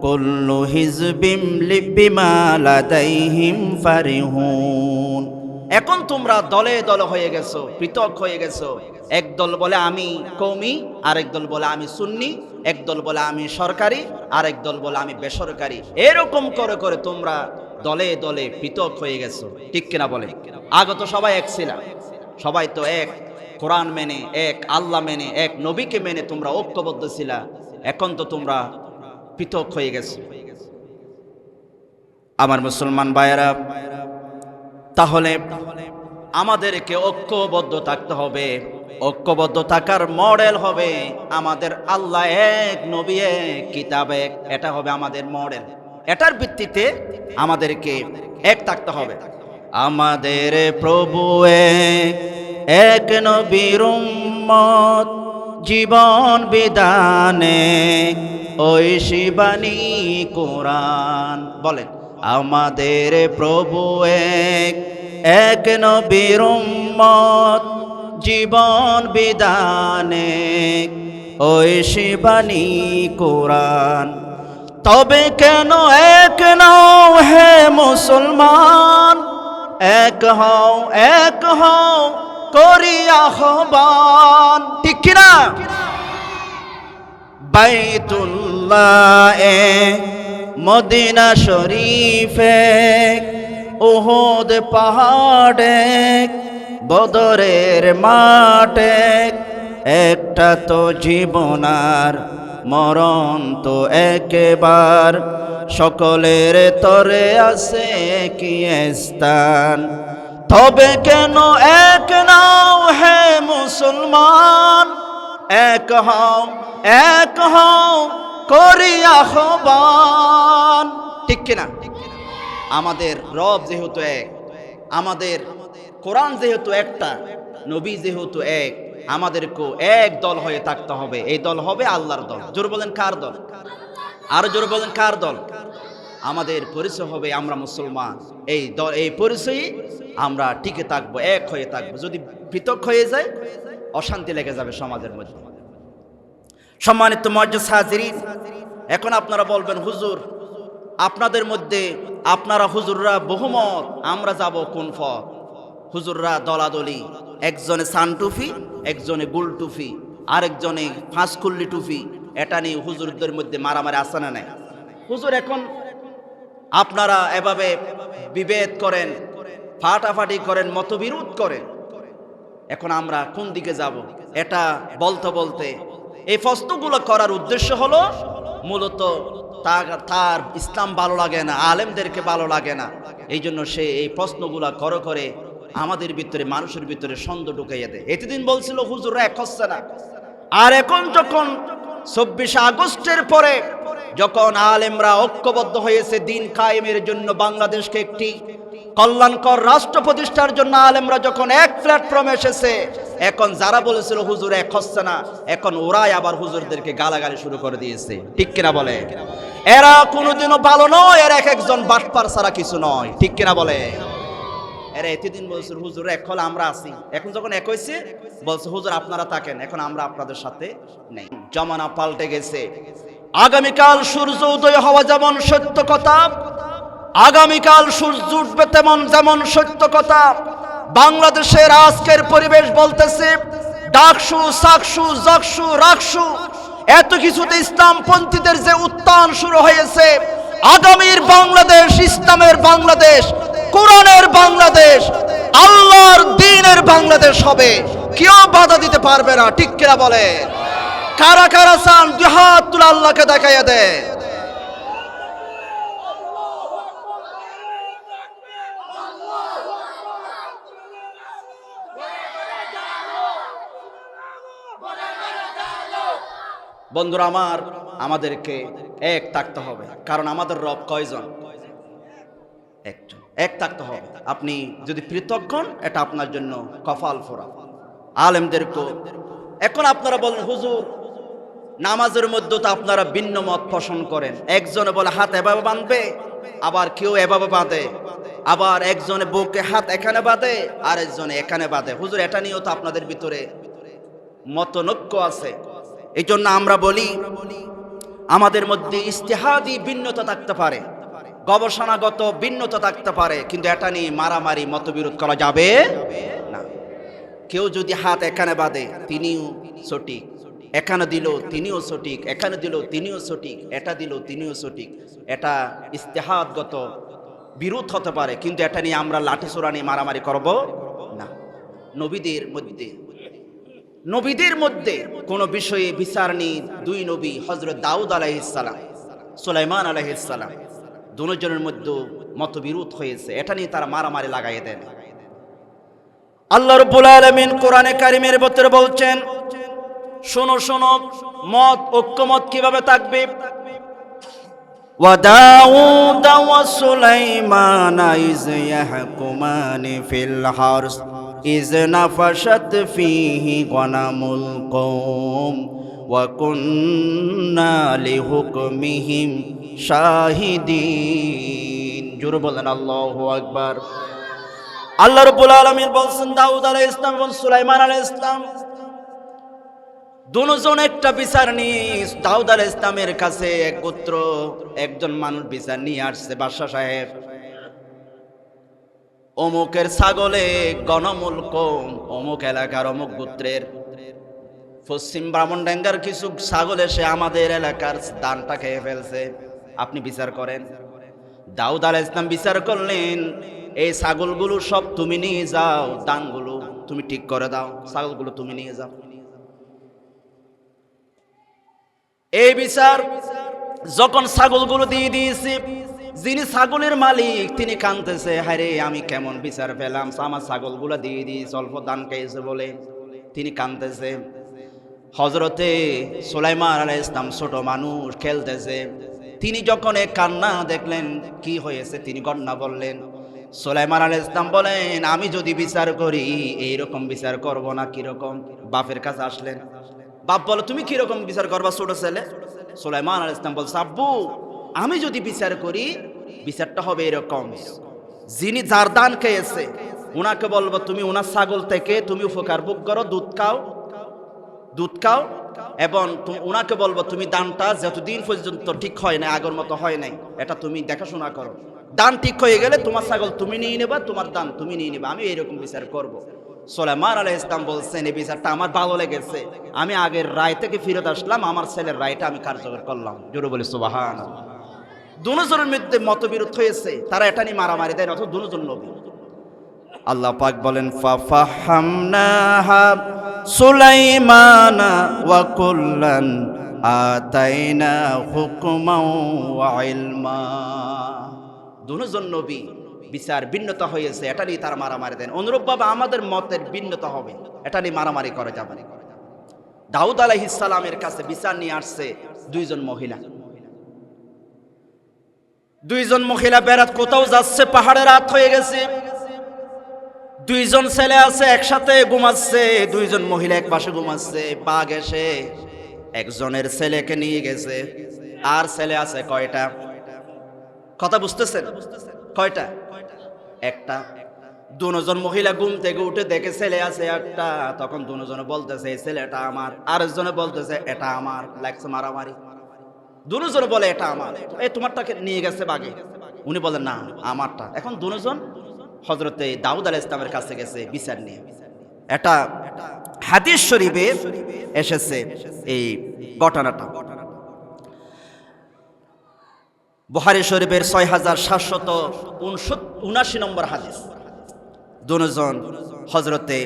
কুল্লু হিজবিম বিমা লাদাইহিম ফারিহুন। এখন তোমরা দলে দলে হয়ে গেছো, পৃথক হয়ে গেছো। এক দল বলে আমি কওমি, আরেক দল বলে আমি সুন্নি, এক দল বলে আমি সরকারি, আরেক দল বলে আমি বেসরকারি। এরকম করে করে তোমরা দলে দলে পৃথক হয়ে গেছো। ঠিক কিনা বলে? আগে তো সবাই এক ছিল, সবাই তো এক কোরআন মেনে, এক আল্লাহ মেনে, এক নবীকে মেনে তোমরা ঐক্যবদ্ধ ছিলা। এখন তো তোমরা পৃথক হয়ে গেছে। আমার মুসলমান ভাইয়েরা, তাহলে আমাদেরকে ঐক্যবদ্ধ থাকতে হবে। ঐক্যবদ্ধ থাকার মডেল হবে আমাদের আল্লাহ এক, নবী এক, কিতাব এক, এটা হবে আমাদের মডেল। এটার ভিত্তিতে আমাদেরকে এক থাকতে হবে। আমাদের প্রভু এক, এক নবীর উম্মত, জীবন বিধানে ওই শিবানী কোরআন। বলেন আমাদের প্রভু এক, এক নবীর উম্মত, জীবন বিধানে ওই শিবানী কোরআন। তবে কেন এক নও হে মুসলমান, এক হও করি আহ্বান। ঠিক কিনা? বাইতুল্লাহ এ মদিনা শরীফে, উহুদ পাহাড়ে, বদরের মাঠে, একটা তো জীবনার মরণ তো একেবার, সকলের তরে আছে কি স্থান। তবে কেন এক নাও হে মুসলমান, এক হও করি আহ্বান। ঠিক কিনা? আমাদের রব যেহেতু এক, আমাদের কোরআন যেহেতু একটা, নবী যেহেতু এক, আমাদেরকেও এক দল হয়ে থাকতে হবে। এই দল হবে আল্লাহর দল। জোর বলেন কার দল? আরো জোর বলেন কার দল? আমাদের পরিচয় হবে আমরা মুসলমান। এই দল, এই পরিচয়ে আমরা টিকে থাকবো, এক হয়ে থাকবো। যদি পৃথক হয়ে যায় অশান্তি লেগে যাবে সমাজের মধ্যে। সম্মানিত মুআজ্জিজ হাজিরিন, এখন আপনারা বলবেন হুজুর আপনাদের মধ্যে আপনারা হুজুররা বহুমত, আমরা যাব কোন পথ? হুজুররা দলাদলি, একজনে সান টুফি, একজনে গুল টুফি, আরেকজনে ফাঁসকুল্লি টুফি। এটা নিয়ে হুজুরদের মধ্যে মারামারি আসে না নাই? হুজুর এখন আপনারা এভাবে বিভেদ করেন, ফাটাফাটি করেন, মতবিরোধ করেন, এখন আমরা কোন দিকে যাব? এটা বলতে বলতে এই প্রশ্নগুলো করার উদ্দেশ্য হলো মূলত তার ইসলাম ভালো লাগে না, আলেমদেরকে ভালো লাগে না, এই জন্য সে এই প্রশ্নগুলো করে আমাদের ভিতরে, মানুষের ভিতরে সন্দেহ ঢুকাইয়া দেয়। এতদিন বলছিল হুজুররা এক হচ্ছে না, আর এখন যখন 24 আগস্টের পরে যখন আলেমরা ঐক্যবদ্ধ হয়েছে দিন কায়েমের জন্য, বাংলাদেশকে একটি কল্যাণকর রাষ্ট্র প্রতিষ্ঠার জন্য আলেমরা যখন এক প্ল্যাটফর্মে এসেছে, এখন যারা বলেছিল হুজুর এক হচ্ছে না, এখন ওরাই আবার হুজুরদেরকে গালাগালি শুরু করে দিয়েছে। ঠিক কিনা বলে? এরা কোনোদিনও ভালো নয়, এরা এক একজন বাটপার ছাড়া কিছু নয়। ঠিক কিনা বলে? এরা এতদিন বলছিল হুজুর এক হলে আমরা আছি, এখন যখন এক হয়েছে বলছে হুজুর আপনারা থাকেন, এখন আমরা আপনাদের সাথে নেই। জমানা পাল্টে গেছে। আগামীকাল সূর্য উদয় হওয়া যেমন সত্য কথা, আগামীকাল সূর্য উঠবে যেমন সত্য কথা। বাংলাদেশের আজকের পরিবেশ বলতেছে ডাকসু, সাকসু, জকসু, রাকসু, এত কিছুতে ইসলামপন্থীদের যে উত্থান শুরু হয়েছে, আগামীর বাংলাদেশ ইসলামের বাংলাদেশ, কোরআনের বাংলাদেশ, আল্লাহর দ্বীনের বাংলাদেশ হবে। কেউ বাধা দিতে পারবে না। ঠিক কিনা বলে? কারা কারা চান দুই হাত তুলে আল্লাহকে দেখাইয়া দেয়। বন্ধুরা আমার, আমাদেরকে এক থাকতে হবে, কারণ আমাদের রব কয়জন? একজন। এক থাকতে হবে। আপনি যদি পৃথক হন এটা আপনার জন্য কপাল ফোড়া। আলেমদেরকে এখন আপনারা বলেন হুজুর নামাজের মধ্যে তো আপনারা ভিন্ন মত পোষণ করেন, একজনে বলে হাত এভাবে বাঁধবে, আবার কেউ এভাবে বাঁধে, আবার একজনে বুকে হাত এখানে বাঁধে, আর একজনে এখানে বাঁধে। হুজুর এটা নিয়েও তো আপনাদের ভিতরে মতনৈক্য আছে। এই জন্য আমরা বলি আমাদের মধ্যে ইজতিহাদি ভিন্নতা থাকতে পারে, গবেষণাগত ভিন্নতা থাকতে পারে, কিন্তু এটা নিয়ে মারামারি মতবিরোধ করা যাবে না। কেউ যদি হাত এখানে বাঁধে তিনিও সঠিক, এখানে দিল তিনিও সঠিক, এখানে দিল তিনিও সঠিক, এটা দিল তিনিও সঠিক, এটা ইজতিহাদগত বিরোধ হতে পারে, কিন্তু এটা নিয়ে আমরা লাঠিসোরা নিয়ে মারামারি করব না। নবীদের মধ্যে কোন বিষয়ে বিচার নেই। দুই নবী হযরত দাউদ আলাইহিস সালাম, সুলাইমান আলাইহিস সালাম, দুজনের মধ্যে মতবিরোধ হয়েছে, এটা নিয়ে তারা মারামারি লাগাইয়ে দেন। আল্লাহ রাব্বুল আলামিন কোরআনে কারীমের ভিতরে বলছেন, শোনো শোনো মত ঐক্যমত কিভাবে থাকবে। ওয়া দাউদ ওয়া সুলাইমান ইয ইয়াহকুমানি ফিল হারস ইয নাফাশাত ফীহি গনামুল কওম ওয়া কুন্না লিহুকমিহিম শাহিদিন। জোরে বলেন আল্লাহু আকবার। আল্লাহ রাব্বুল আলামিন বলছেন দাউদ আলাইহিস সালাম এবং সুলাইমান আলাইহিস সালাম দুজন একটা বিচার নিয়ে দাউদ আলাইহিস সালামের কাছে এক গোত্র একজন মানুষ বিচার নিয়ে আসছে, বাদশা সাহেব অমুকের ছাগলে গণমূল কম, অমুক এলাকার অমুক গোত্রের পশ্চিম ব্রাহ্মণডাঙ্গার কিছু ছাগল এসে আমাদের এলাকার ধানটা খেয়ে ফেলছে, আপনি বিচার করেন। দাউদ আলাইহিস সালাম বিচার করলেন, এই ছাগলগুলো সব তুমি নিয়ে যাও, দানগুলো তুমি ঠিক করে দাও, ছাগলগুলো তুমি নিয়ে যাও। এই বিচার যখন ছাগলগুলো দিয়ে দিয়েছি, যিনি ছাগলের মালিক তিনি কাঁদতেছে, হায়রে আমি কেমন বিচার পেলাম, আমার ছাগলগুলো দিয়ে দিয়েছি অল্প দান খেয়েছে বলে তিনি কাঁদতেছে। হযরতে সুলাইমান আলাইহিস সালাম ছোট মানুষ খেলতেছে, তিনি যখন এক কান্না দেখলেন কি হয়েছে তিনি ঘটনা বললেন। সুলাইমান আলাইহিস সালাম বলেন, আমি যদি বিচার করি এইরকম বিচার করব না। কিরকম? বাপের কাছে আসলেন, বাপ বলো তুমি কিরকম বিচার করবা ছোট ছেলে? সুলাইমান আলাইহিস সালাম বলছে, আব্বু আমি যদি বিচার করি বিচারটা হবে এরকম, যিনি যার দান খেয়েছে উনাকে বলবো তুমি উনার ছাগল থেকে তুমি উপকার ভোগ করো, দুধ খাও এবং উনাকে বলবো তুমি দানটা যতদিন পর্যন্ত ঠিক হয় না, আগের মতো হয় নাই, এটা তুমি দেখাশোনা করো, দান ঠিক হয়ে গেলে তোমার ছাগল তুমি নিয়ে নেবা, তোমার দান তুমি নিয়ে নেবা, আমি এইরকম বিচার করব। সুলাইমান আলাইহিস সালাম বলছেন, এই বিচারটা আমার ভালো লেগেছে, আমি আগের রায় থেকে ফিরত আসলাম, আমার ছেলের রায়টা আমি কার্যকর করলাম। জোরে বলি সুবহানাল্লাহ। দুজনের মধ্যে মতবিরোধ হয়েছে, তারা এটা নিয়ে মারামারি দেয়, অথচ দুজন নবী। আল্লাহ পাক বলেন, ফাফাহামনাহা সুলাইমানা ওয়া কুল্লান আতাইনা হুকমান ওয়া ইলমা। দুজন নবী বিচার ভিন্নতা হয়েছে, এটা নিয়ে তারা মারামারি দেন। অনুরূপভাবে আমাদের মতের ভিন্নতা হবে, এটা নিয়ে মারামারি করা যাবে না। দাউদ আলাইহিস সালামের কাছে বিচার নিয়ে আসছে দুইজন মহিলা বেড়াত কোথাও যাচ্ছে, পাহাড়ে রাত হয়ে গেছে, দুইজন ছেলে আছে একসাথে ঘুমাচ্ছে, দুইজন মহিলা এক পাশে ঘুমাচ্ছে। বাঘ এসে একজনের ছেলেকে নিয়ে গেছে, আর ছেলে আছে কয়টা? কথা বুঝতেছেন? কয়টা? একটা। দুজন মহিলা ঘুম থেকে উঠে দেখে ছেলে আছে একটা, তখন দুজনে বলতেছে এই ছেলেটা আমার, আরেকজনে বলতেছে এটা আমার, লাগছে মারামারি। দুজন বলে এটা আমার, এই তোমারটাকে নিয়ে গেছে বাঘে, উনি বলেন না আমারটা। এখন দুজন হযরতে দাউদ আলাইহিস সালামের কাছে গেছে বিচার নিয়ে। এটা হাদিস শরীফে এসেছে এই ঘটনাটা, বুখারী শরীফের 6779 নম্বর হাদিস। দুজন হযরতে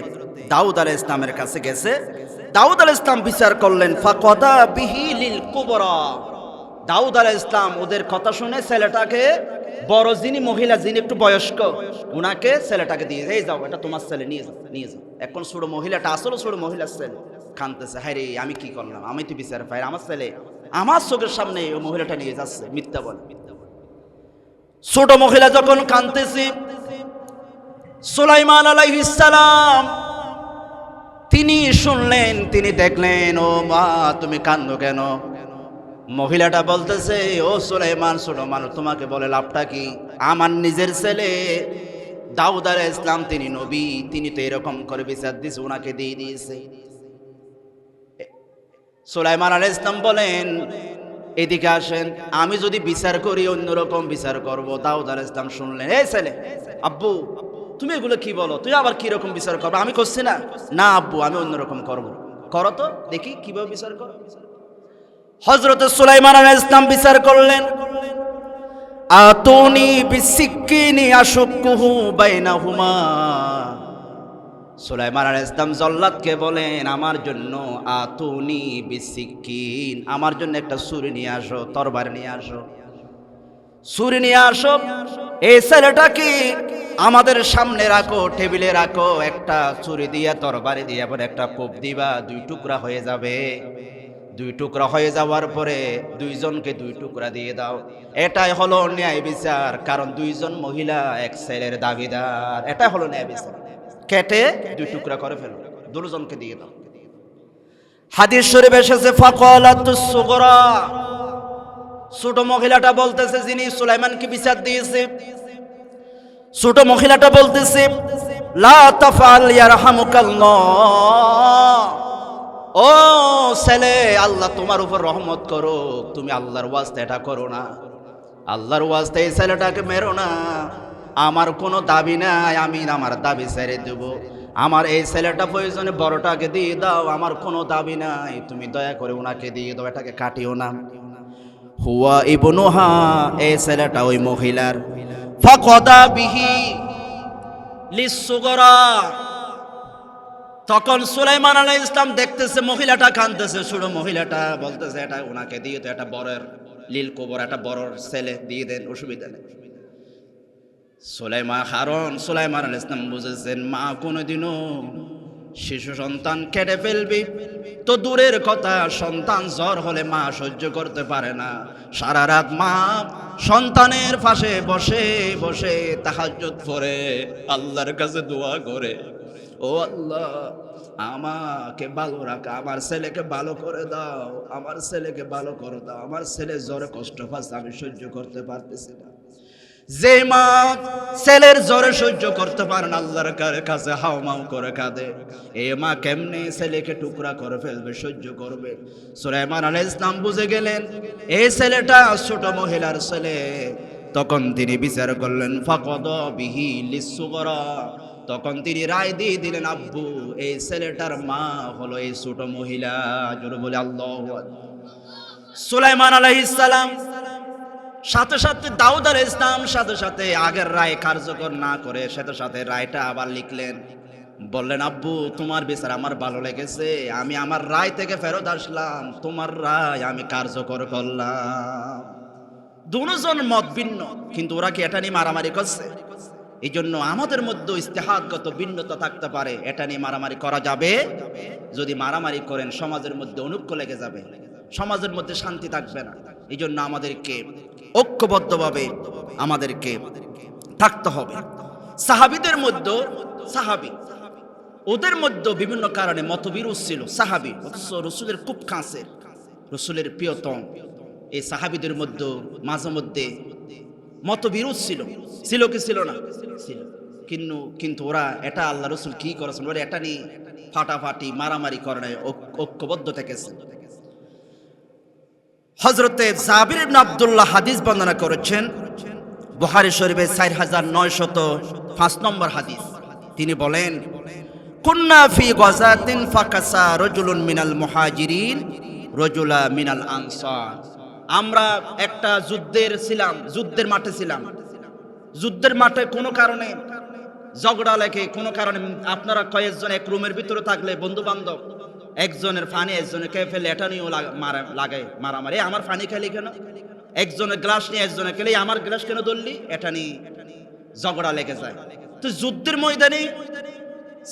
দাউদ আলাইহিস সালামের কাছে গেছে, দাউদ আলাইহিস সালাম বিচার করলেন, ফাকাদা বিহি লিল কুবরা। দাউদ আলাইহিস সালাম ওদের কথা শুনে ছেলেটাকে, বড় যিনি মহিলা যিনি একটু বয়স্ক উনাকে ছেলেটাকে দিয়ে, এই যাও এটা তোমার ছেলে, নিয়ে যাও। এখন ছোট মহিলাটা আসলে ছোট মহিলার ছেলে কাঁদতেছে, হায় রে আমি কি করলাম, আমি তো বিচার পাই, আমার ছেলে আমার চোখের সামনে ওই মহিলাটা নিয়ে যাচ্ছে, মিথ্যা বলে। ছোট মহিলা যখন কাঁদতেছে, সুলাইমান আলাইহিস সালাম তিনি শুনলেন, তিনি দেখলেন, ও মা তুমি কাঁদো কেন? মহিলাটা বলতেছে, ও সুলাইমান ছোট মানুষ, তোমাকে বলে লাভটা কি? আমার নিজের ছেলে দাউদ আলাইহিস সালাম তিনি নবী, তিনি তো এরকম করে বিচার দিয়েছে, ওনাকে দিয়ে দিয়েছে। সুলাইমান আলাইহিস সালাম বলেন, এদিকে আসেন, আমি যদি বিচার করি অন্যরকম বিচার করব। দাউদ আলাইহিস সালাম শুনলেন, এই ছেলে, আব্বু তুমি এগুলো কি বলো, তুই আবার কি রকম বিচার করবো? আমি করছি না, না আব্বু আমি অন্যরকম করবো, করো তো দেখি কিভাবে বিচার করো। হযরত সুলাইমান আলাইহিস সালাম বিচার করলেন, আতুনি বিসিকিনি আশুকুহু বাইনাহুমা। সুলাইমান আলাইহিস সালাম জল্লাদকে বলেন, আমার জন্য আতুনি বিসিকিন, আমার জন্য একটা ছুরি নিয়ে আসো, তরবারি নিয়ে আসো, ছুরি নিয়ে আসো। এই ছেলেটাকে আমাদের সামনে রাখো, টেবিলে রাখো, একটা ছুরি দিয়া তরবারি দিয়ে আবার একটা কোপ দিবা, দুই টুকরা হয়ে যাবে। দুই টুকরা হয়ে যাওয়ার পরে দুইজনকে দুই টুকরা দিয়ে দাও। এটাই হলো ন্যায় বিচার, কারণ দুইজন মহিলা এক ছেলের দাবিদার। এটাই হলো ন্যায় বিচার, কেটে দুই টুকরা করে ফেলো, দুজনকে দিয়ে দাও। হাদিস শরীফ এসেছে ফাকালাতুস সুগরা, ছোট মহিলাটা বলতেছে যিনি সুলাইমানকে বিচার দিয়েছে, ছোট মহিলাটা বলতেছে লা তাফআল ইয়ারহামুকাল্লাহ, ও ছেলে আল্লাহ তোমার উপর রহমত করো, তুমি আল্লাহর ওয়াস্তে এটা করো না, আল্লাহর ওয়াস্তে এই ছেলেটাকে মেরো না, আমার কোনো দাবি নাই, আমি আমার দাবি ছেড়ে দেব, আমার এই ছেলেটা প্রয়োজনে বড়টাকে দিয়ে দাও, আমার কোনো দাবি নাই, তুমি দয়া করে ওনাকে দিয়ে দাও, এটাকে কাটিও না। হুয়া ইবনুহা, এই ছেলেটা ওই মহিলার, ফাকাদা বিহি লিসসুগরা, তখন সুলাইমান আলাইহিস ইসলাম দেখতেছে মহিলাটা কাঁদতেছে, ছোট মহিলাটা বলতেছে এটা ওনাকে দিয়ে তো, এটা বড়ের লিল কুবর, এটা বড়র ছেলে দিয়ে দেন, অসুবিধা নেই। সুলাইমান আলাইহিস ইসলাম বুঝেছেন মা কোনোদিনও শিশু সন্তান কেটে ফেলবি তো দূরের কথা, সন্তান জ্বর হলে মা সহ্য করতে পারে না, সারা রাত মা সন্তানের পাশে বসে বসে তাহাজ্জুদ পড়ে আল্লাহর কাছে দোয়া করে, ও আল্লাহ আমাকে ভালো রাখা, আমার ছেলেকে ভালো করে দাও, আমার ছেলেকে ভালো করে দাও, আমার ছেলে জ্বরে কষ্ট পাচ্ছে, আমি সহ্য করতে পারতেছি না। যে মা ছেলের জ্বরে সহ্য করতে পারে না, আল্লাহর কাছে হাওমাও করে কাঁদে, এ মা কেমনে ছেলেকে টুকরা করে ফেলবে, সহ্য করবে? সুলাইমান আলাইহিস সালাম বুঝে গেলেন এই ছেলেটা ছোট মহিলার ছেলে, তখন তিনি বিচার করলেন ফাকাদা বিহি লিসসুগরা, তখন তিনি রায় দিয়ে দিলেন আব্বু এই ছেলেটার মা হলো এই ছোট মহিলা। জোরে বলে আল্লাহু আকবার। সুলাইমান আলাইহিস সালাম সাথে সাথে দাউদ আলাইহিস সালাম সাথে সাথে আগের রায় কার্যকর না করে সাথে সাথে রায়টা আবার লিখলেন, বললেন আব্বু তোমার বিচার আমার ভালো লেগেছে, আমি আমার রায় থেকে ফেরত আসলাম, তোমার রায় আমি কার্যকর করলাম। দুজন মত ভিন্ন, কিন্তু ওরা কি এটা নিয়ে মারামারি করছে? এই জন্য আমাদের মধ্যে ইস্তেহাদগত ভিন্নতা থাকতে পারে, এটা নিয়ে মারামারি করা যাবে। যদি মারামারি করেন সমাজের মধ্যে অনুক্ষ লেগে যাবে, সমাজের মধ্যে শান্তি থাকবে না। এই জন্য আমাদেরকে ঐক্যবদ্ধভাবে আমাদেরকে থাকতে হবে। সাহাবীদের মধ্যে ওদের মধ্যে বিভিন্ন কারণে মতবিরোধ ছিল। সাহাবী অথচ রসুলের খুব কাছের, রসুলের প্রিয়তম, এই সাহাবীদের মধ্যে মাঝে মধ্যে মতবিরোধ ছিল কি ছিল না? ছিল। কিন্তু ওরা এটা আল্লাহ রসুল কি করেছেন, ওরা এটা নিয়ে ফাটাফাটি মারামারি করে নাই, ঐক্যবদ্ধ থেকেছে। হযরতে জাবির ইবনে আব্দুল্লাহ হাদিস বর্ণনা করেছেন বুখারী শরীফে 4905 নম্বর হাদিস। তিনি বলেন কুন্না ফি গাযাতিন ফাকাসা রাজুলুন মিনাল মুহাজিরিন রাজুলা মিনাল আনসার, আমরা একটা যুদ্ধের মাঠে ছিলাম। যুদ্ধের মাঠে কোনো কারণে ঝগড়া লেগে, কোনো কারণে আপনারা কয়েকজন এক রুমের ভিতরে থাকলে বন্ধু বান্ধব, একজনের পানি একজনে খেয়ে ফেলে, এটা নিয়েও লাগে মারামারি, আমার পানি খেলি কেন, একজনের গ্লাস নিয়ে একজনে খেলে আমার গ্লাস কেন ধরলি, এটা নিয়ে ঝগড়া লেগে যায়। তো যুদ্ধের ময়দানে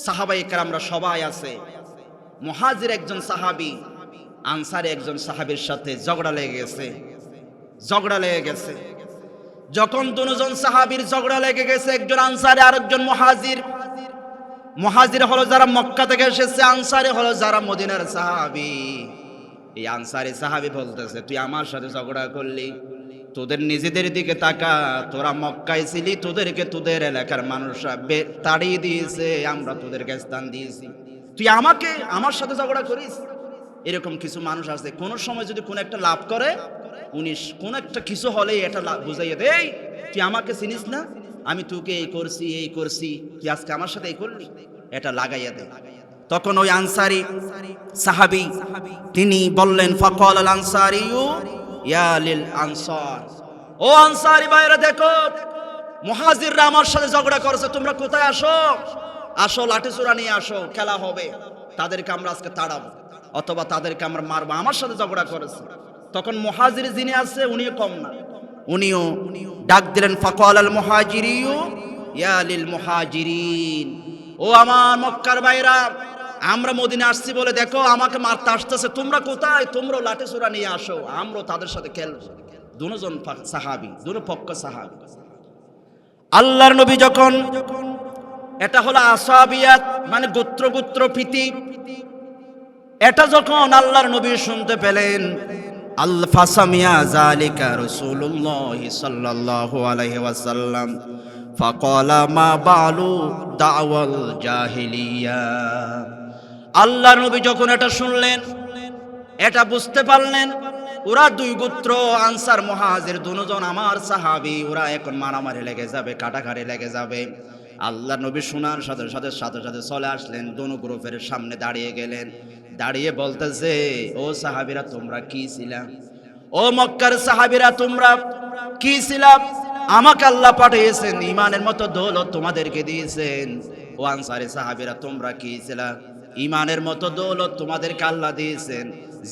সাহাবায়ে কেরামরা সবাই আছে, মুহাজির একজন সাহাবী আনসারী একজন সাহাবীর সাথে ঝগড়া লেগে গেছে। যখন দুজন সাহাবীর ঝগড়া লেগে গেছে, একজন আনসারী আরেকজন মুহাজির হলো যারা মক্কা থেকে এসেছে, আনসারী হলো যারা মদিনার সাহাবী। এই আনসারী সাহাবী বলতেছে তুই আমার সাথে ঝগড়া করলি, তোদের নিজেদের দিকে তাকা, তোরা মক্কায় ছিলি, তোদেরকে তোদের এলাকার মানুষরা তাড়িয়ে দিয়েছে, আমরা তোদেরকে স্থান দিয়েছি, তুই আমার সাথে ঝগড়া করিস। এরকম কিছু মানুষ আছে, কোন সময় যদি কোন একটা লাভ করে, উনি কোন একটা কিছু হলেই এটা বুঝাইয়া দে, এই তুই আমাকে চিনিস না, আমি তোকে এই করছি, তুই আজকে আমার সাথে এই করলি, এটা লাগাইয়া দে। তখন ওই আনসারী সাহাবী তিনি বললেন ফাকাল আল আনসারিয়ু ইয়া লিল আনসার, ও আনসারী ভাইরা দেখো মুহাজিররা আমার সাথে ঝগড়া করেছে, তোমরা কোথায় আসো লাঠি চূড়া নিয়ে আসো, খেলা হবে, তাদেরকে আমরা আজকে তাড়াবো অথবা তাদেরকে আমরা মারবো, আমার সাথে ঝগড়া করেছে। তখন মুহাজির যিনি আছে উনিও কম না, উনিও ডাক দিলেন ফাকাল আল মুহাজিরিয়ু ইয়া লিল মুহাজিরিন, ও আমার মক্কার ভাইরা, আমরা মদিনা আসছি বলে দেখো আমাকে মারতে আসতেছে, তোমরা কোথায়, তোমরা লাঠি চূড়া নিয়ে আসো, আমরা তাদের সাথে খেলবো। দুজন সাহাবী, দুটো পক্ষ সাহাবী। আল্লাহর নবী যখন, এটা হলো আসাবিয়াত মানে গোত্র প্রীতি, এটা যখন আল্লাহর নবী শুনতে পেলেন, আল ফাসামিয়া যালিকা রাসূলুল্লাহ সাল্লাল্লাহু আলাইহি ওয়াসাল্লাম ফাকালা মা বালু দাওয়াল জাহিলিয়া। আল্লাহর নবী যখন এটা শুনলেন, এটা বুঝতে পারলেন ওরা দুই গোত্র আনসার মুহাজির দুজন আমার সাহাবী, ওরা এখন মারামারি লেগে যাবে, কাটাকাটি লেগে যাবে। আল্লাহর নবী শোনার সাথে সাথে চলে আসলেন, দুনো গ্রুপের সামনে দাঁড়িয়ে গেলেন। দাঁড়িয়ে বলতেছে, ও সাহাবীরা তোমরা কি ছিলা? ও মক্কার সাহাবীরা তোমরা কি ছিলা? আমাকে আল্লাহ পাঠিয়েছেন, ঈমানের মতো দৌলত তোমাদেরকে দিয়েছেন। ও আনসারী সাহাবীরা তোমরা কি ছিলা? ঈমানের মতো দৌলত তোমাদেরকে আল্লাহ দিয়েছেন।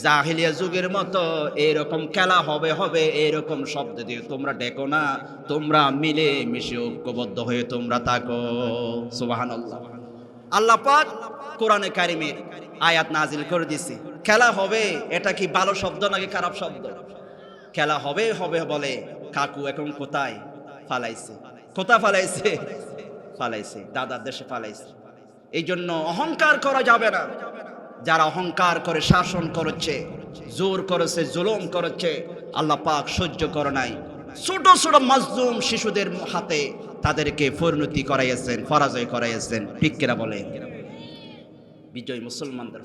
জাহিলিয়া যুগের মতো এরকম খেলা হবে এরকম শব্দ দিয়ে তোমরা ডেকো না, তোমরা মিলে মিশে ঐক্যবদ্ধ হয়ে তোমরা থাকো। সুবহানাল্লাহ। আল্লাহ পাক কোরআনে কারিমের আয়াত নাজিল করে দিয়েছে, খেলা হবে এটা কি ভালো শব্দ নাকি খারাপ শব্দ? খেলা হবে বলে কাকু এখন কোথায় ফালাইছে? কোথা ফালাইছে? ফালাইছে দাদার দেশে ফালাইছে। এই জন্য অহংকার করা যাবে না। যারা অহংকার করে শাসন করেছে, জোর করেছে, জুলুম করেছে, আল্লাহ পাক সহ্য করে নাই। ছোট ছোট মাজলুম শিশুদের হাতে তাদেরকে পরিণতি করাইয়েছেন, পরাজয় করাইয়েছেন। ঠিক কিনা বলে? বিজয় মুসলমানদের।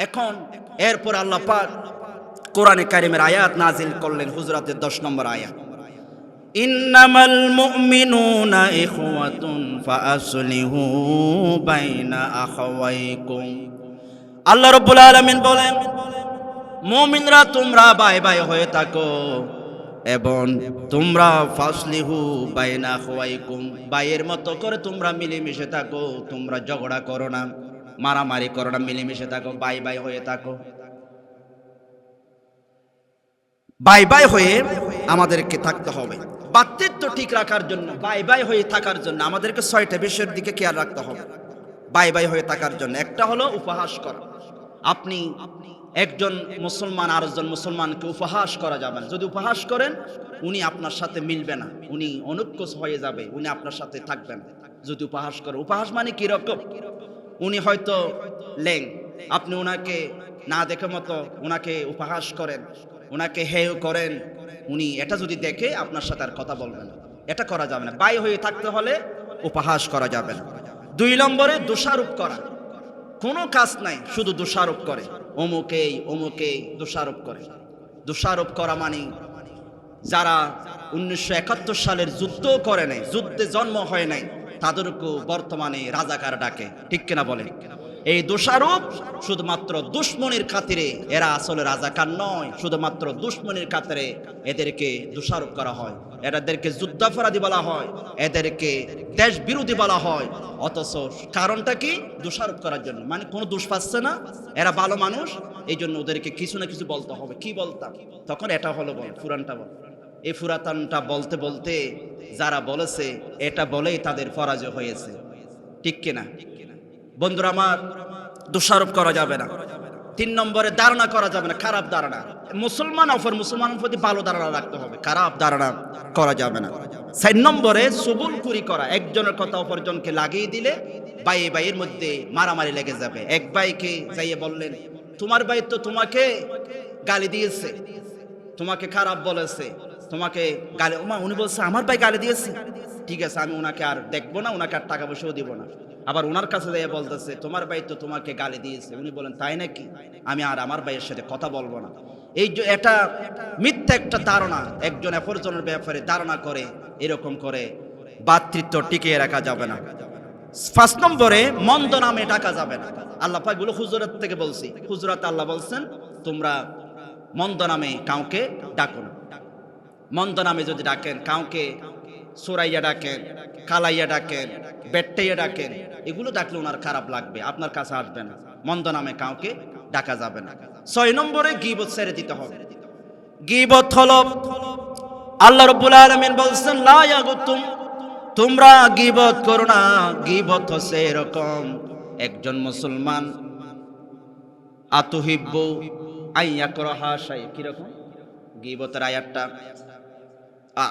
এখন এরপর আল্লাহ পাক কোরআনে কারিমের আয়াত নাজিল করলেন, হুজরাতের 10 নম্বর আয়াত, ইন্নামাল মুমিনুনা ইখওয়াতুন ফাআসলিহু বাইনা আখাওয়াইকুম। আল্লাহ রাব্বুল আলামিন বলেন, মুমিনরা তোমরা ভাই ভাই হয়ে থাকো এবং তোমরা ফাসলিহু বাইনা আখাওয়াইকুম, ভাইয়ের মতো করে তোমরা মিলেমিশে থাকো। তোমরা ঝগড়া করো না, মারামারি করো না, মিলেমিশে থাকো, ভাই ভাই হয়ে থাকো। ভাই ভাই হয়ে আমাদেরকে থাকতে হবে। ভ্রাতৃত্ব ঠিক রাখার জন্য, ভাই ভাই হয়ে থাকার জন্য আমাদেরকে 6টা বিষয়ের দিকে খেয়াল রাখতে হবে। ভাই ভাই হয়ে থাকার জন্য একটা হলো উপহাস করা। আপনি একজন মুসলমান আরেকজন মুসলমানকে উপহাস করা যাবে না। যদি উপহাস করেন, উনি আপনার সাথে মিলবে না, উনি অনুকূল হয়ে যাবে, উনি আপনার সাথে থাকবেন। যদি উপহাস করেন, উপহাস মানে কি রকম? উনি হয়তো লেং, আপনি ওনাকে না দেখে মতো ওনাকে উপহাস করেন, ওনাকে হেয় করেন, উনি এটা যদি দেখে আপনার সাথে আর কথা বলবেন না, এটা করা যাবে না। ভাই হয়ে থাকতে হলে উপহাস করা যাবে না। 2 নম্বরে দোষারোপ করা। কোনো কাজ নাই, শুধু দোষারোপ করে, অমুকেই দোষারোপ করে। দোষারোপ করা মানে যারা 1971 সালের যুদ্ধ করে নাই, যুদ্ধে জন্ম হয় নাই, তাদেরকে বর্তমানে রাজাকার ডাকে। ঠিক কিনা বলে? এই দোষারোপ শুধুমাত্র দুশ্মনের খাতিরে, এরা আসলে রাজাকার নয়, শুধুমাত্র দুশ্মনের খাতিরে এদেরকে দোষারোপ করা হয়। এদেরকে যুদ্ধাপরাধী বলা হয়, এদেরকে দেশ বিরোধী বলা হয়। অথচ কারণটা কি? দোষারোপ করার জন্য, মানে কোনো দোষ পাচ্ছে না, এরা ভালো মানুষ, এই জন্য ওদেরকে কিছু না কিছু বলতে হবে। কি বলতাম তখন? এটা হলো বল, পুরানটা বল। এই পুরাতনটা বলতে বলতে যারা বলেছে, এটা বলেই তাদের পরাজয় হয়েছে। ঠিক কিনা বন্ধুরা আমার? দোষারোপ করা যাবে না। 3 নম্বরে ধারণা করা যাবে না, খারাপ ধারণা। মুসলমানের প্রতি ভালো ধারণা রাখতে হবে, খারাপ ধারণা করা যাবে না। 4 নম্বরে সুবুলকুরি করা। একজনের কথা অপরজনকে লাগিয়ে দিলে ভাইয়ের মধ্যে মারামারি লেগে যাবে। এক ভাইকে যাইয়ে বললেন, তোমার ভাই তো তোমাকে গালি দিয়েছে, তোমাকে খারাপ বলেছে, তোমাকে গালি, উনি বলছে আমার ভাই গালি দিয়েছে, ঠিক আছে আমি ওনাকে আর দেখবো না, ওনাকে আর টাকা পয়সাও দিব না। আবার ওনার কাছে যাইয়া বলতেছে, তোমার ভাই তো তোমাকে গালি দিয়েছে। উনি বলেন, তাই নাকি? আমি আর আমার ভাইয়ের সাথে কথা বলবো না। এই যে এটা মিথ্যা একটা ধারণা, একজন অপরজনের ব্যাপারে ধারণা করে, এরকম করে ভ্রাতৃত্ব টিকিয়ে রাখা যাবে না। 5 নম্বরে মন্দ নামে ডাকা যাবে না। আল্লাহ পাক বলে হুজুরাত থেকে বলছি, হুজুরাত আল্লাহ বলছেন তোমরা মন্দ নামে কাউকে ডাকো না। মন্দ নামে যদি ডাকেন, কাউকে সোরাইয়া ডাকেন, কালাইয়া ডাকেন, বেট্টাইয়া ডাকেন, এগুলো ডাকলে ওনার খারাপ লাগবে, আপনার কাছে আসবে না। মন্দ নামে কাউকে ডাকা যাবে না। 6 নম্বরে গীবত ছেড়ে দিতে হবে। গীবত হলো, আল্লাহ রাব্বুল আলামিন বলছেন, লা ইয়াগুতুম, তোমরা গীবত করো না। গীবত হচ্ছে এরকম, একজন মুসলমান আতুহিব্বু আইয়াকরাহা শাই, কি রকম গীবতের আয়াতটা,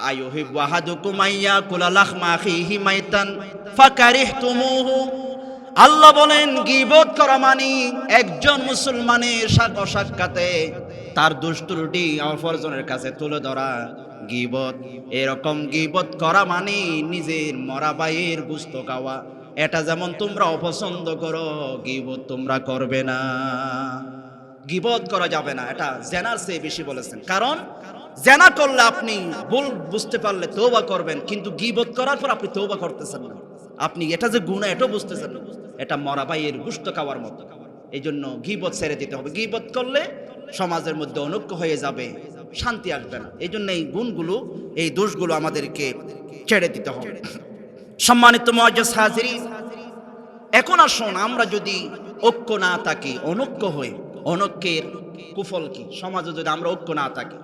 আয়ুহিব্বু আহাদুকুম আইয়াকুলা লাহমা আখিহি মাইতান ফাকারিহতুমুহু, আল্লাহ বলেন গীবত করা মানে একজন মুসলমানের সাক্ষাতে তার দোষ ত্রুটি অপরজনের কাছে তুলে ধরা গীবত। এরকম গীবত করা মানে নিজের মরা ভাইয়ের গোশত খাওয়া। এটা যেমন তোমরা অপছন্দ করো, গীবত তোমরা করবে না। গীবত করা যাবে না, এটা জেনার চেয়ে বেশি বলেছেন। কারণ জেনা করলে আপনি ভুল বুঝতে পারলে তওবা করবেন, কিন্তু গীবত করার পর আপনি তওবা করতেছেন না। আপনি এটা যে গুনাহ এটাও বুঝতেছেন না, এটা মরা ভাইয়ের গোশত খাওয়ার মতো। এই জন্য গীবত ছেড়ে দিতে হবে। গীবত করলে সমাজের মধ্যে অনৈক্য হয়ে যাবে, শান্তি আসবে না। এই জন্য এই গুণগুলো, এই দোষগুলো আমাদেরকে ছেড়ে দিতে হবে। সম্মানিত মুআজ্জাজ হাজিরিন, এখন আসুন আমরা যদি ঐক্য না থাকি, অনৈক্য হয়ে, অনৈক্যের কুফল কি? সমাজে যদি আমরা ঐক্য না থাকি,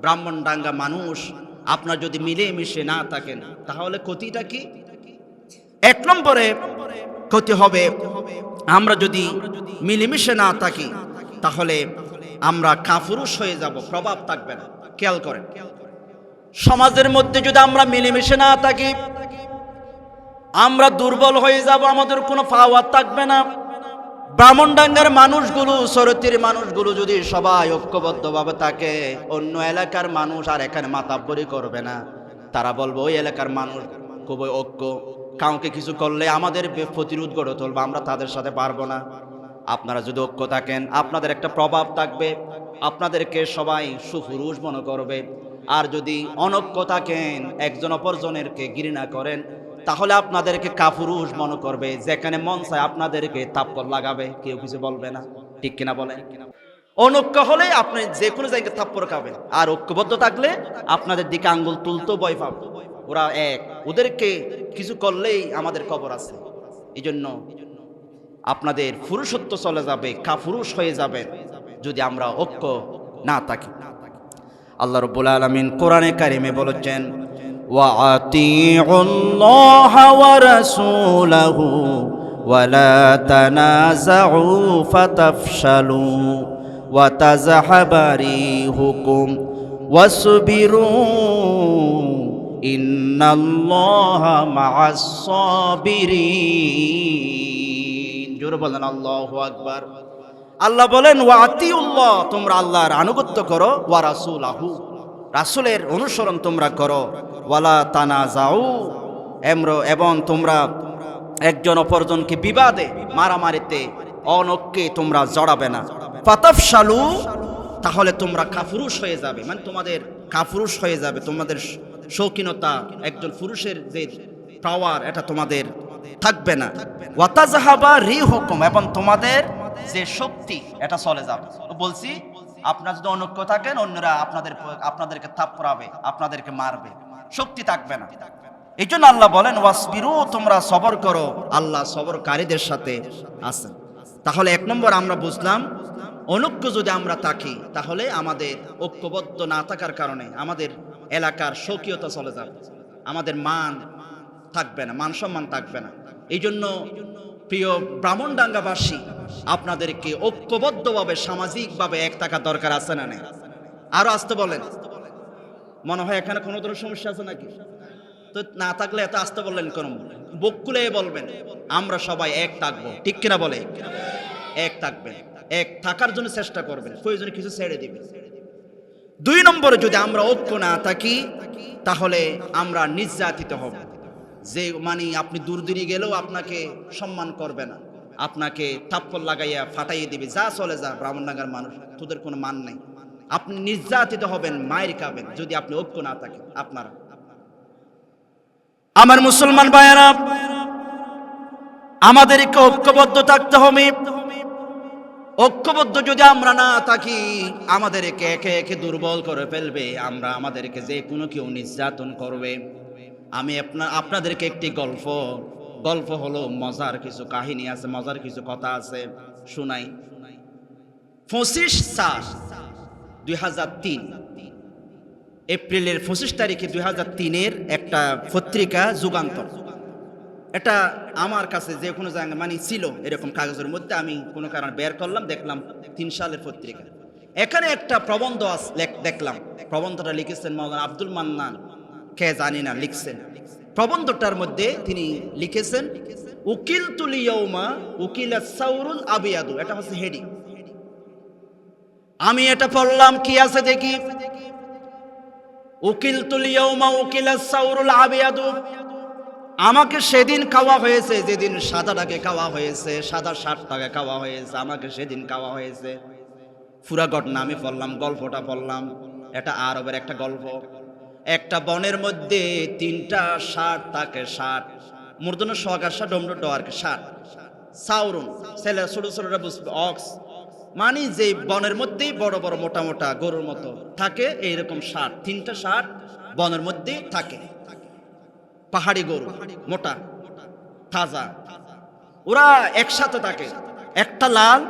ব্রাহ্মণডাঙ্গা মানুষ আপনার যদি মিলে মিশে না থাকেন, তাহলে ক্ষতিটা কি? এক নম্বরে ক্ষতি হবে, আমরা যদি মিলেমিশে না থাকি তাহলে আমরা কাপুরুষ হয়ে যাব, প্রভাব থাকবে না। খেয়াল করেন, সমাজের মধ্যে যদি আমরা মিলেমিশে না থাকি আমরা দুর্বল হয়ে যাব, আমাদের কোনো পাওয়ার থাকবে না। ব্রাহ্মণডাঙ্গার মানুষগুলো, সরতির মানুষগুলো যদি সবাই ঐক্যবদ্ধভাবে থাকে, অন্য এলাকার মানুষ আর এখানে মাতাব্বরি করবে না। তারা বলবো ওই এলাকার মানুষ খুবই ঐক্য, কাউকে কিছু করলে আমাদের প্রতিরোধ গড়ে তুলবে, আমরা তাদের সাথে পারবো না। আপনারা যদি ঐক্য থাকেন আপনাদের একটা প্রভাব থাকবে, আপনাদেরকে সবাই সুপুরুষ মনে করবে। আর যদি অনৈক্য থাকেন, একজন অপরজনেরকে ঘৃণা করেন, তাহলে আপনাদেরকে কাপুরুষ মনে করবে। যেখানে মন চায় আপনাদেরকে থাপ্পড় লাগাবে, কেউ কিছু বলবে না। ঠিক কিনা বলেন? অনৈক্য হলে আপনি যে কোনো জায়গায় থাপ্পড় খাবেন, আর ঐক্যবদ্ধ থাকলে আপনাদের দিকে আঙ্গুল তুলতেও ভয় পাবে। ওরা এক, ওদেরকে কিছু করলেই আমাদের খবর আছে। এই জন্য আপনাদের পুরুষত্ব চলে যাবে, কাপুরুষ হয়ে যাবেন যদি আমরা ঐক্য না থাকি। আল্লাহ রাব্বুল আলামিন কোরআনে কারিমে বলেছেন, وَأَطِيعُوا اللَّهَ وَرَسُولَهُ وَلَا تَنَازَعُوا فَتَفْشَلُوا وَتَذْهَبَ رِيحُكُمْ وَاصْبِرُوا إِنَّ اللَّهَ مَعَ الصَّابِرِينَ। জোরে বলেন আল্লাহু আকবার। আল্লাহ বলেন ওয়াতিউল্লাহ, তোমরা আল্লাহর আনুগত্য করো, ওয়া রাসূলাহু, রাসূলের অনুসরণ তোমরা করো, ওয়ালা তানাজাউ, এবং তোমরা একজন অপরজনকে বিবাদে, মারামারিতে, অনৈক্যে তোমরা জড়াবে না। ফাতাফশালু, তাহলে তোমরা কাপুরুষ হয়ে যাবে, মানে তোমাদের কাপুরুষ হয়ে যাবে, তোমাদের শৌখিনতা, একজন পুরুষের যে পাওয়ার, এটা তোমাদের থাকবে না। ওয়াতাযহাবা রিহুকুম, এবং তোমাদের যে শক্তি এটা চলে যাবে। বলছি আপনারা যদি অনৈক্য থাকেন, অন্যরা আপনাদেরকে থাপ্পড়াবে, আপনাদেরকে মারবে, শক্তি থাকবে না। এই জন্য আল্লাহ বলেন ওয়াসবিরু, তোমরা সবর করো, আল্লাহ সবরকারীদের সাথে আছেন। তাহলে এক নম্বর আমরা বুঝলাম, অনৈক্য যদি আমরা থাকি তাহলে আমাদের ঐক্যবদ্ধ না থাকার কারণে আমাদের এলাকার স্বকীয়তা চলে যাবে, আমাদের মান থাকবে না, মান সম্মান থাকবে না। এই জন্য প্রিয় ব্রাহ্মণডাঙ্গাবাসী, আপনাদেরকে ঐক্যবদ্ধভাবে সামাজিকভাবে এক থাকা দরকার আছে না নেই? আরো আসতে বলেন। মনে হয় এখানে কোনো ধরনের সমস্যা আছে নাকি? তো না থাকলে এত আসতে বললেন কোন? বুক খুলে বলবেন আমরা সবাই এক থাকবো। ঠিক কিনা বলে? এক থাকবেন, এক থাকার জন্য চেষ্টা করবেন, প্রয়োজনে কিছু ছেড়ে দিবেন। দুই নম্বরে যদি আমরা ঐক্য না থাকি তাহলে আমরা নির্যাতিত হব। যে মানে আপনি দূরে গেলেও আপনাকে সম্মান করবে না, আপনাকে থাপ্পড় লাগাইয়া ফাটাইয়ে দিবে, যা চলে যা, ব্রাহ্মণডাঙ্গার মানুষ, তোদের কোনো মান নেই। আপনি নির্যাতিত হবেন, মায়ের খাবেন যদি আপনি ঐক্য না থাকেন। আপনারা আমার মুসলমান ভাইয়েরা, আমাদেরকে ঐক্যবদ্ধ থাকতে হবে। ঐক্যবদ্ধ যদি আমরা না থাকি আমাদেরকে একে একে দুর্বল করে ফেলবে, আমাদেরকে যে কোনো কেউ নির্যাতন করবে। আমি আপনাদেরকে একটি গল্প হলো, মজার কিছু কাহিনী আছে, মজার কিছু কথা আছে, শুনাই। 25/4/2003, এপ্রিলের 25 তারিখে 2003-এর একটা পত্রিকা যুগান্তর, এটা আমার কাছে যে কোনো জায়গায় মানে ছিল এরকম কাগজের মধ্যে, আমি কোনো কারণে বের করলাম, দেখলাম 3 সালের পত্রিকা। এখানে একটা প্রবন্ধ দেখলাম। প্রবন্ধটা লিখেছেন মাওলানা আব্দুল মান্নান, কে জানি না, লিখছেন। প্রবন্ধটার মধ্যে তিনি লিখেছেন উকিলতুল ইয়াউমা উকিলাস সাউরুল আবিয়াদু, এটা হচ্ছে হেডিং। আমি এটা পড়লাম, কি আছে দেখি। উকিলতুল ইয়াউমা উকিলাস সাউরুল আবিয়াদু, আমাকে সেদিন খাওয়া হয়েছে যেদিন সাদাটাকে খাওয়া হয়েছে, সাদা শার্টটাকে খাওয়া হয়েছে, আমাকে সেদিন খাওয়া হয়েছে। পুরা ঘটনা আমি পড়লাম, গল্পটা পড়লাম। এটা আরবের একটা গল্প। একটা বনের মধ্যে 3টা ষাঁড় থাকে, ষাঁড় মূর্ধন্য সগাসা ডমড ডোয়ারকে ষাঁড়, সাউরুন ছেলে ছোট ছোটরা বুঝবে, অক্স মানে যে বনের মধ্যেই বড় বড় মোটা মোটা গরুর মতো থাকে, এইরকম ষাঁড়, 3টা ষাঁড় বনের মধ্যে থাকে। পাহাড়ি গরু, মোটা তাজা, ওরা একসাথে থাকে। একটা লাল,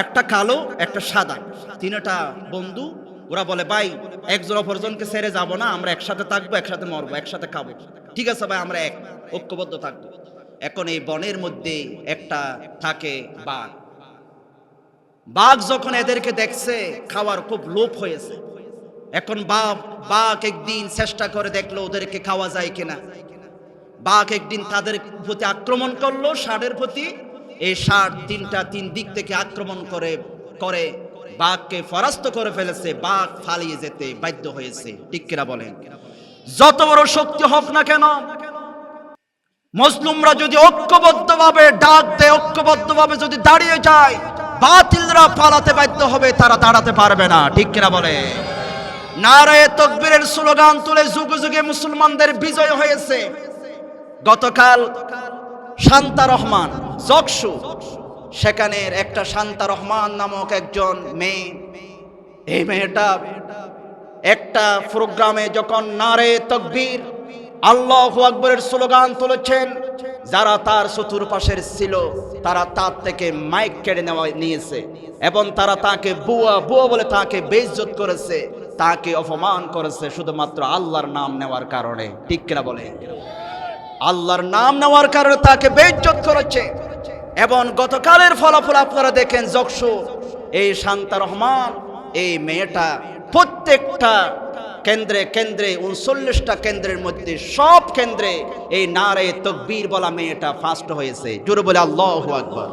একটা কালো, একটা সাদা, 3টা বন্ধু। ওরা বলে, ভাই একজন অপরজনকে ছেড়ে যাব না, আমরা একসাথে থাকবো, একসাথে মরবো, একসাথে খাবো। ঠিক আছে ভাই, আমরা এক ঐক্যবদ্ধ থাকবো। এখন এই বনের মধ্যে একটা থাকে বাঘ। বাঘ যখন এদেরকে দেখছে, খাওয়ার খুব লোভ হয়েছে। এখন বাঘ একদিন চেষ্টা করে দেখলো ওদেরকে খাওয়া যায় কিনা। বাঘ একদিন তাদের প্রতি আক্রমণ করলো, ষাঁড়ের প্রতি। এই ষাঁড় 3টা 3 দিক থেকে আক্রমণ করে বাঘকে পরাস্ত করে ফেলেছে। বাঘ পালিয়ে যেতে বাধ্য হয়েছে। ঠিক কিনা বলেন? যত বড় শক্তি হোক না কেন, মুসলিমরা যদি ঐক্যবদ্ধভাবে ডাক দেয়, ঐক্যবদ্ধভাবে যদি দাঁড়িয়ে যায়, বাতিলরা পালাতে বাধ্য হবে, তারা দাঁড়াতে পারবে না। ঠিক কিনা বলে? নারায়ে তাকবীরের স্লোগান তুলে যুগে যুগে মুসলমানদের বিজয় হয়েছে। গতকাল শান্তা রহমান জকসু, সেখানের একটা শান্তা রহমান নামক একজন মেয়ে, এই মেয়েটা একটা প্রোগ্রামে যখন নারে তাকবীর আল্লাহু আকবরের স্লোগান তুলেছেন, যারা তার চতুর্পাশের ছিল তারা তার থেকে মাইক কেড়ে নিয়েছে এবং তারা তাকে বুয়া বুয়া বলে তাকে বেইজ্জত করেছে, তাকে অপমান করেছে শুধুমাত্র আল্লাহর নাম নেওয়ার কারণে। ঠিক কিনা বলে? আল্লাহর নাম নেওয়ার কারণে তাকে বেইজ্জত করেছে। এবং গতকালের ফলাফল আপনারা দেখেন, জকসু এই শান্তা রহমান, এই মেয়েটা প্রত্যেকটা কেন্দ্রে 39টা কেন্দ্রের মধ্যে সব কেন্দ্রে এই নারায়ে তাকবীর বলা মেয়েটা ফার্স্ট হয়েছে। জোরে বলে আল্লাহু আকবার।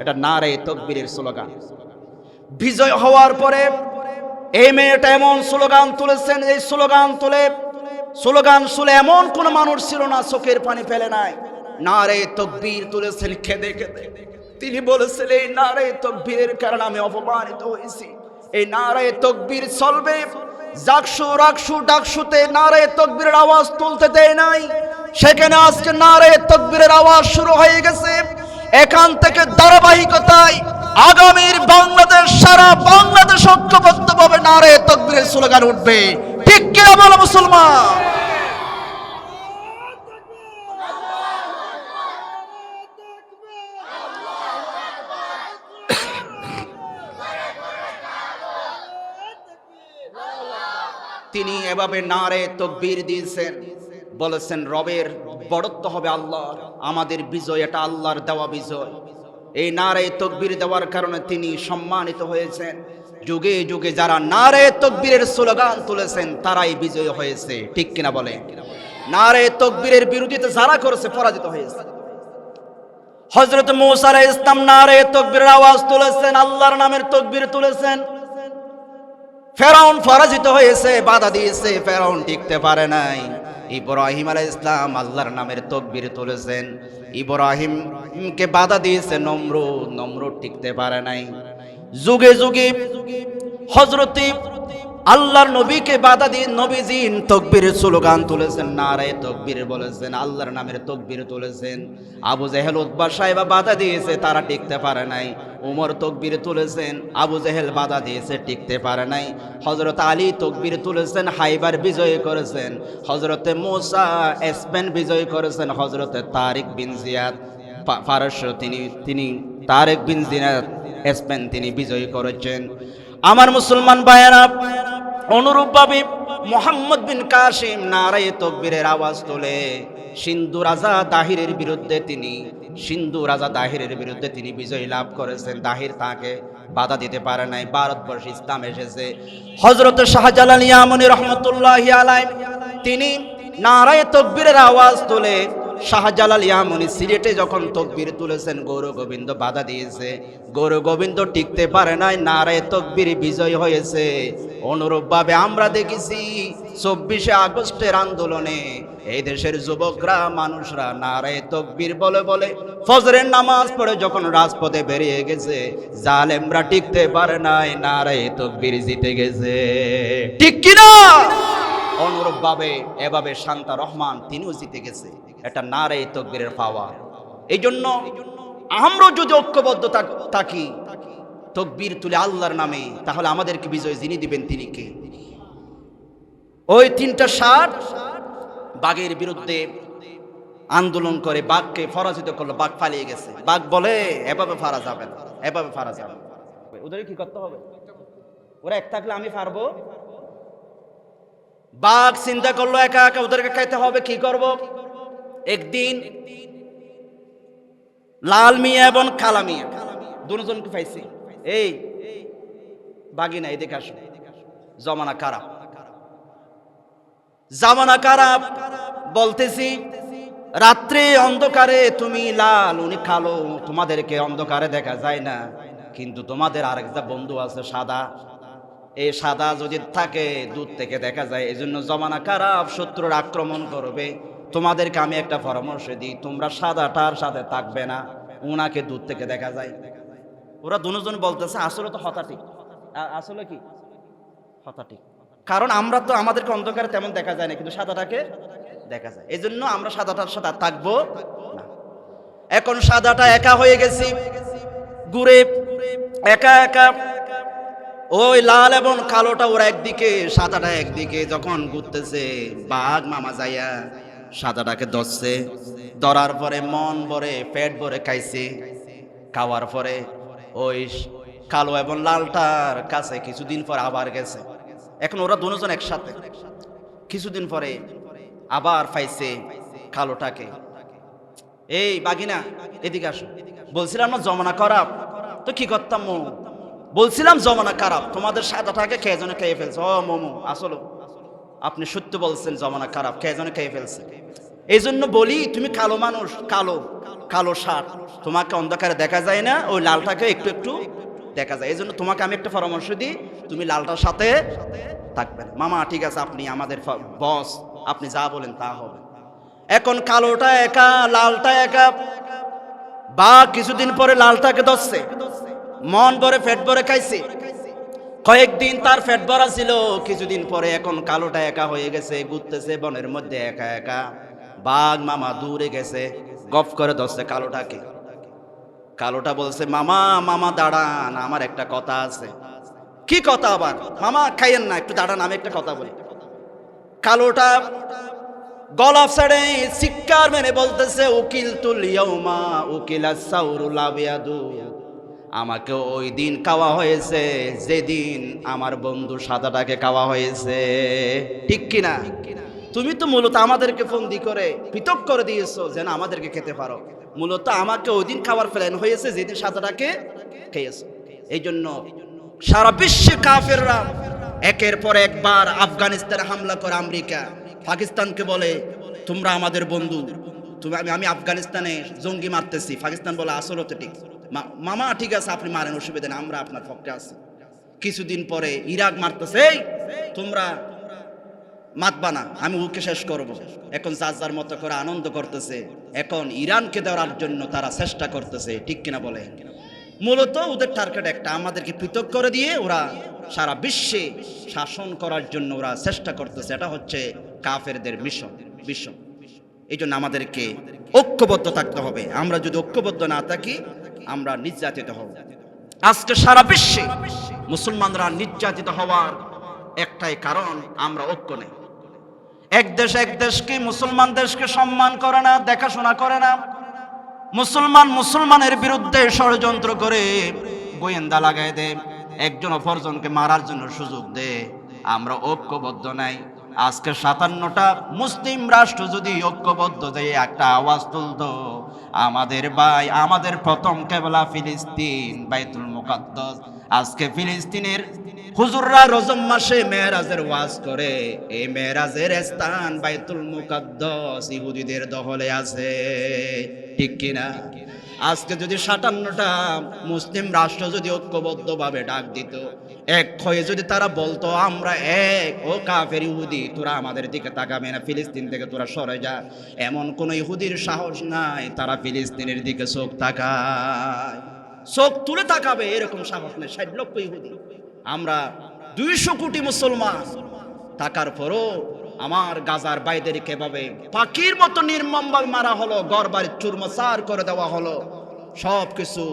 এটা নারায়ে তাকবীরের স্লোগান। বিজয় হওয়ার পরে এই মেয়েটা এমন স্লোগান তুলেছেন, এই স্লোগান শুনে এমন কোন মানুষ ছিল না চোখের পানি ফেলে নাই। নারায়ে তাকবীর তুলেছেন খেদে খেদে। তিনি বলেছেন, এই নারায়ে তাকবীরের কারণে আমি অপমানিত হয়েছি। এই নারায়ে তাকবীর চলবে। জাকসু রাকসু ডাকসুতে নারায়ে তাকবীরের আওয়াজ তুলতে দেয় নাই, সেখানে আজকে নারায়ে তাকবীরের আওয়াজ শুরু হয়ে গেছে। এখান থেকে ধারাবাহিকতায় আগামীর বাংলাদেশ, সারা বাংলাদেশ ঐক্যবদ্ধভাবে নারায়ে তাকবীরের স্লোগান উঠবে। ঠিক কিনা বলো মুসলমান? তিনি এভাবে নারায়ে তাকবীর দিয়েছেন, বলেছেন রবের বড়ত্ব হবে আল্লাহ, আমাদের বিজয় এটা আল্লাহর দেওয়া বিজয়। এই নারায়ে তাকবীর দেওয়ার কারণে তিনি সম্মানিত হয়েছেন। যুগে যুগে যারা নারায়ে তাকবীরের স্লোগান তুলেছেন তারাই বিজয় হয়েছে। ঠিক কিনা বলে? নারায়ে তাকবীরের বিরোধিতা যারা করেছে পরাজিত হয়েছে। হযরত মূসা আলাইহিস সালাম নারায়ে তাকবীরের আওয়াজ তুলেছেন, আল্লাহর নামের তাকবীর তুলেছেন। ফেরাউন পরাজিত হয়েছে, বাধা দিয়েছে, ফেরাউন টিকতে পারে নাই। ইব্রাহিম আলাইহিস সালাম আল্লাহর নামের তাকবীর তুলেছেন, ইব্রাহিমকে বাধা দিয়েছে নমরুদ টিকতে পারে নাই। যুগে যুগে হযরত আল্লাহর নবীকে বাধা দিয়ে নবীজি তাকবীরের স্লোগান তুলেছেন, নারায়ে তাকবীর বলেছেন, আল্লাহর নামের তাকবীর তুলেছেন। আবু জেহেল উতবা সাহেবা বাধা দিয়েছে, তারা টিকতে পারে নাই। উমর তাকবীর তুলেছেন, আবু জেহেল বাধা দিয়েছে, টিকতে পারে নাই। হযরত আলী তাকবীর তুলেছেন, হাইবার বিজয় করেছেন। হযরতে মূসা স্পেন বিজয় করেছেন। হযরতে তারিক বিন জিয়াদ পারস্য, তিনি তারিক বিন জিয়াদ স্পেন তিনি বিজয় করেছেন। আমার মুসলমান ভাইয়েরা, অনুরূপভাবে মোহাম্মদ বিন কাসিম নারায়ে তাকবীরের আওয়াজ তোলে সিন্ধু রাজা দাহিরের বিরুদ্ধে তিনি বিজয় লাভ করেছেন। দাহির তাকে বাধা দিতে পারে নাই, ভারতবর্ষে ইসলাম এসেছে। হযরত শাহজালাল ইয়ামানি রহমতুল্লাহি আলাইহি তিনি নারায়ে তাকবীরের আওয়াজ তোলে শাহজালাল ইয়ামানি সিলেটে যখন তাকবীর তুলেছেন, গৌর গোবিন্দ বাধা দিয়েছে, গৌর গোবিন্দ টিকতে পারে নাই, নারায়ে তাকবীর বিজয় হয়েছে। অনুরূপভাবে আমরা দেখেছি 24শে আগস্টের আন্দোলনে এই দেশের যুবকরা, মানুষরা নারায়ে তাকবীর বলে বলে ফজরের নামাজ পড়ে যখন রাজপথে বেরিয়ে গেছে, জালেমরা টিকতে পারে নাই, নারায়ে তাকবীর জিতে গেছে। ঠিক কিনা? অনুরূপভাবে এভাবে শান্তা রহমান তিনিও জিতে গেছে। এটা নারায়ে তাকবীরের পাওয়ার। এই জন্য আমরা যদি ঐক্যবদ্ধ থাকি, তাকবীর তুলে আল্লাহর নামে, তাহলে আমাদেরকে বিজয় যিনি দিবেন তিনি কে? ওই 3টা ষাঁড় বাঘের বিরুদ্ধে আন্দোলন করে বাঘকে পরাজিত করলো, বাঘ পালিয়ে গেছে। বাঘ বলে এভাবে ফারা যাবে না, এভাবে ফারা যাবে না। ওদের কি করতে হবে? ওরা এক থাকলে আমি পারবো? বাঘ চিন্তা করলো একা একা ওদেরকে খাইতে হবে, কি করব? একদিন লাল মিয়া এবং কালা মিয়া দুজনকে পাইছি। এই বাঘি না, এদিকে আসো, জমানা খারাপ, জামানা খারাপ বলতেছি। রাত্রে অন্ধকারে তুমি লাল, উনি কালো, তোমাদেরকে অন্ধকারে দেখা যায় না, কিন্তু তোমাদের আরেকটা বন্ধু আছে সাদা। এই সাদা যদি থাকে দূর থেকে দেখা যায়। এই জন্য জমানা খারাপ, শত্রুর আক্রমণ করবে। তোমাদেরকে আমি একটা পরামর্শ দিই, তোমরা সাদাটার সাথে থাকবে না, উনাকে দূর থেকে দেখা যায়। ওরা দুজন বলতেছে আসলে তো হতা ঠিক। আসলে কি হতা ঠিক? কারণ আমরা তো, আমাদেরকে অন্ধকারে তেমন দেখা যায় না, কিন্তু সাদাটাকে দেখা যায়। এই জন্য আমরা সাদাটার সাথে থাকবো না। এখন সাদাটা একা হয়ে গেছি, ঘুরে একা একা। ওই লাল এবং কালোটা ওরা একদিকে, সাদাটা একদিকে। যখন ঘুরতেছে, বাঘ মামা যাইয়া সাদাটাকে ধরছে। ধরার পরে মন ভরে পেট ভরে খাইছে। খাওয়ার পরে ওই কালো এবং লালটার কাছে কিছুদিন পর আবার গেছে। এখন ওরা দুজন একসাথে। কিছুদিন পরে আবার পাইছে কালোটাকে। এই বাঘিনা এদিকে আসো, বলছিলাম না জমানা খারাপ, তো কি করতাম? বলছিলাম জমানা খারাপ, তোমাদের সাদাটাকে খেয়ে জনে খেয়ে ফেলছে। ও মোমো, আসলে আপনি সত্য বলছেন, জমানা খারাপ, খেয়ে জনে খেয়ে ফেলছে। এই জন্য বলি, তুমি কালো মানুষ, কালো কালো ষাঁড়, তোমাকে অন্ধকারে দেখা যায় না, ওই লালটাকে একটু একটু দেখা যায়। এই জন্য তোমাকে আমি একটা পরামর্শ দিই, তুমি লালটার সাথে থাকবেন। মামা ঠিক আছে, আপনি আমাদের বস, আপনি যা বলেন তা হবে। এখন কালোটা একা, লালটা একা। বা কিছুদিন পরে লালটাকে ধরছে, মন ভরে পেট ভরে খাইছে। কয়েকদিন তার পেট ভরা ছিল, কিছুদিন পরে এখন কালোটা একা হয়ে গেছে, ঘুরতেছে বনের মধ্যে একা একা। বাঘ মামা দূরে গেছে, গপ করে ধরছে কালোটাকে। কালোটা বলছে, মামা মামা দাঁড়ান, আমার একটা কথা আছে। কি কথা আবার? মামা খাইয়েন না, একটু দাঁড়ান, আমি একটা কথা বলি। কালোটা গলা ছেড়ে চিৎকার মেরে বলতেছে, উকিল তুল ইয়াউমা উকিলা সাউরুল আবিয়াদু, আমাকে ওই দিন খাওয়া হয়েছে যেদিন আমার বন্ধু সাদাটাকে খাওয়া হয়েছে। ঠিক কিনা? তুমি তো মূলত আমাদেরকে ফন্দি করে পৃথক করে দিয়েছো যেন আমাদেরকে খেতে পারো। মূলত আমাকে ওই দিন খাবার প্ল্যান হয়েছে যেদিন সাদাটাকে খেয়েছো। এই জন্য সারা বিশ্বে কাফেররা একের পর একবার আফগানিস্তানে হামলা করে। আমেরিকা পাকিস্তানকে বলে তোমরা আমাদের বন্ধু, আমি আফগানিস্তানে জঙ্গি মারতেছি। পাকিস্তান বলে আসলে তো ঠিক, মামা ঠিক আছে, আপনি মারেন, অসুবিধা নেই, আমরা আপনার পক্ষে আছি। কিছুদিন পরে ইরাক মারতেছে, এই তোমরা মাতবা না, আমি ওকে শেষ করব। এখন যার যার মতো করে আনন্দ করতেছে। এখন ইরানকে দেওয়ার জন্য তারা চেষ্টা করতেছে। ঠিক কিনা বলে? মূলত ওদের টার্গেট একটা, আমাদেরকে পৃথক করে দিয়ে ওরা সারা বিশ্বে শাসন করার জন্য ওরা চেষ্টা করতেছে। এটা হচ্ছে কাফেরদের মিশন। এই জন্য আমাদেরকে ঐক্যবদ্ধ থাকতে হবে। আমরা যদি ঐক্যবদ্ধ না থাকি, আমরা নির্যাতিত হব। আজকে সারা বিশ্বে মুসলমানরা নির্যাতিত হওয়ার একটাই কারণ, আমরা ঐক্য নেই। এক দেশকে, মুসলমান দেশকে সম্মান করে না, দেখাশোনা করে না। মুসলমানের বিরুদ্ধে ষড়যন্ত্র করে, গোয়েন্দা লাগায় দেয়, একজন অপরজনকে মারার জন্য সুযোগ দেয়। আমরা ঐক্যবদ্ধ নাই। আজকে 57টা মুসলিম রাষ্ট্র যদি ঐক্যবদ্ধ হয়ে একটা আওয়াজ তুলতো, আমাদের ভাই, আমাদের প্রথম কেবলা ফিলিস্তিন, বাইতুল মুকাদ্দাস, আজকে ফিলিস্তিনের হুজুররা রজব মাসে মেরাজের ওয়াজ করে, এই মেরাজের স্থান বাইতুল মুকাদ্দাস ইহুদিদের দখলে আছে, ঠিক কিনা? আজকে যদি ৫৭টা মুসলিম রাষ্ট্র যদি ঐক্যবদ্ধভাবে ডাক দিত, এক হয়ে যদি তারা বলতো আমরা এক, ও কাফের ইহুদি তোরা আমাদের দিকে তাকাবে না, ফিলিস্তিন থেকে তোরা সরে যা, এমন কোন ইহুদির সাহস নাই তারা ফিলিস্তিনের দিকে চোখ তাকায়, চোখ তুলে তাকাবে এরকম সাহস নেই ৬০ লক্ষ ইহুদি। আমরা ২০০ কোটি মুসলমান থাকার পরও আমার গাজার বাইদেরকে এভাবে পাখির মতো নির্মমভাবে মারা হলো, ঘরবাড়ি চুরমাচার করে দেওয়া হলো, সব কিছু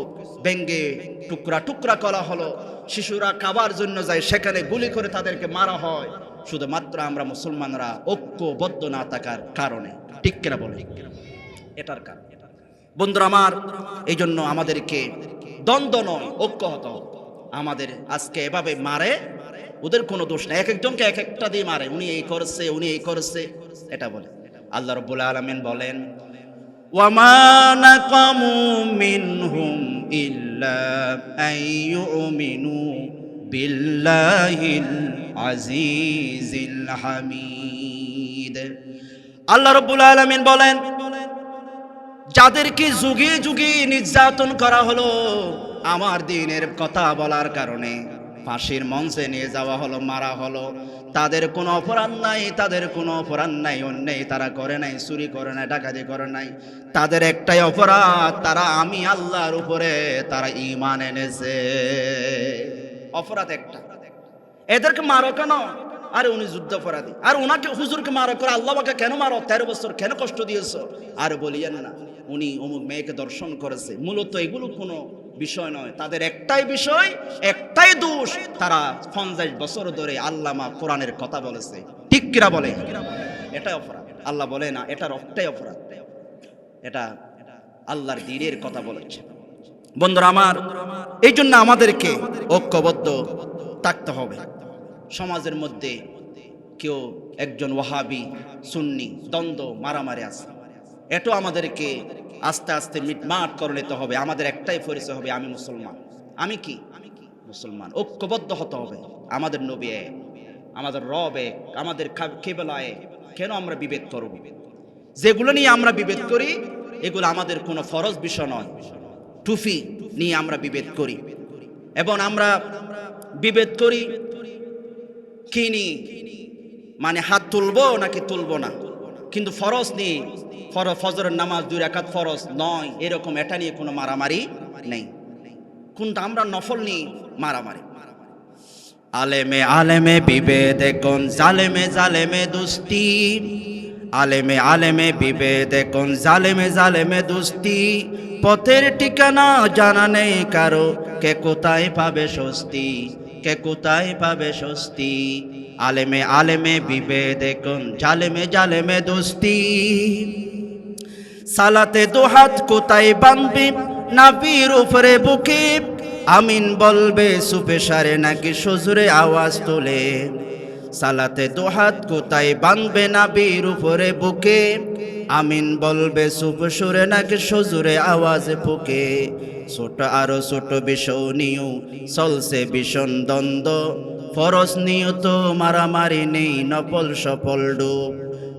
ভেঙ্গে টুকরা টুকরা করা হলো, শিশুরা খাবার জন্য যায় সেখানে গুলি করে তাদেরকে মারা হয়, শুধুমাত্র আমরা মুসলমানরা ঐক্যবদ্ধ না থাকার কারণে, ঠিক কিনা বলে? এটার কারণ বন্ধুরা আমার, এই জন্য আমাদেরকে দ্বন্দ্ব নয়, ঐক্য হতে হবে। আমাদের আজকে এভাবে মারে, ওদের কোনো দোষ নেই, এক একজনকে এক একটা দিয়ে মারে, উনি এই করছে উনি এই করছে, এটা বলে। আল্লাহ রাব্বুল আলামিন বলেন, ওয়ামা নাকামু মিনহুম ইল্লা আইয়ুমিনু বিল্লাহিল আজিজিল হামিদ। আল্লাহ রাব্বুল আলামিন বলেন, যাদেরকে যুগে যুগে নির্যাতন করা হলো আমার দ্বীনের কথা বলার কারণে, ফাঁসির মঞ্চে নিয়ে যাওয়া হলো, মারা হলো, তাদের কোনো অপরাধ নাই, তাদের কোনো অপরাধ নাই, অন্যায় তারা করে নাই, চুরি করে নাই, ডাকাতি করে নাই, তাদের একটাই অপরাধ, তারা আমি আল্লাহর উপরে তারা ঈমান এনেছে, অপরাধ একটা। এদেরকে মারো কেন? আরে উনি যুদ্ধ অপরাধী, আর ওনাকে হুজুরকে মারো করে, আল্লাহ আমাকে কেন মারো, 13 বছর কেন কষ্ট দিয়েছো? আর বলিয়েন না উনি অমুক মেয়েকে দর্শন করেছে। মূলত এগুলো কোনো বিষয় নয়, তাদের একটাই বিষয়, একটাই দোষ, তারা 50 বছর ধরে আল্লামা কোরআনের কথা বলেছে, ঠিক কিনা বলে? এটাই অপরাধ। আল্লাহ বলে না এটার একটাই অপরাধ, এটা আল্লাহর দ্বীনের কথা বলেছে। বন্ধুরা আমার, এই জন্য আমাদেরকে ঐক্যবদ্ধ থাকতে হবে। সমাজের মধ্যে কেউ একজন ওয়াহাবি সুন্নি দ্বন্দ্ব মারামারি আছে, এটাও আমাদেরকে আস্তে আস্তে মিটমাট করে নিতে হবে। আমাদের একটাই পরিচয় হবে, আমি মুসলমান। আমি কি? মুসলমান। ঐক্যবদ্ধ হতে হবে। আমাদের নবী এক, আমাদের রব এক, আমাদের কিবলা এক। কেন আমরা বিভেদ করব? যেগুলো নিয়ে আমরা বিভেদ করি এগুলো আমাদের কোনো ফরজ বিষয় নয়। টুফি নিয়ে আমরা বিভেদ করি, এবং আমরা বিভেদ করি কি নিয়ে, মানে হাত তুলবো নাকি তুলবো না, কিন্তু ফরজ নিয়ে, ফজরের নামাজ 2 রাকাত ফরজ নয় এরকম, এটা নিয়ে কোনো মারামারি নেই। কিন্তু আমরা নফল নিয়ে মারামারি। আলেমে আলেমে বিভেদ কোন, জালেমে জালেমে দুস্তি, আলেমে আলেমে বিভেদ কোন, জালেমে জালেমে দুস্তি, পথের ঠিকানা জানা নেই কারো, কে কোথায় পাবে স্বস্তি, কে কোথায় পাবে স্বস্তি। আলেমে আলেমে বিভেদ কোন, জালেমে জালেমে দুস্তি, সালাতে 2 হাত কোথায় বাঁধবি নাবির উপরে বুকে, আমিন বলবে সুফে সারে নাকি সজুরে আওয়াজ তোলে, সালাতে 2 হাত কোথায় বাঁধবে নাবির উপরে বুকে, আমিন বলবে সুফে সুরে নাকি সজুরে আওয়াজ ফুকে। ছোট আরো ছোট বিষয় নিয়েও চলছে ভীষণ দ্বন্দ্ব, ফরজ নিয়ত মারামারি নেই, নফল সফল ডুব,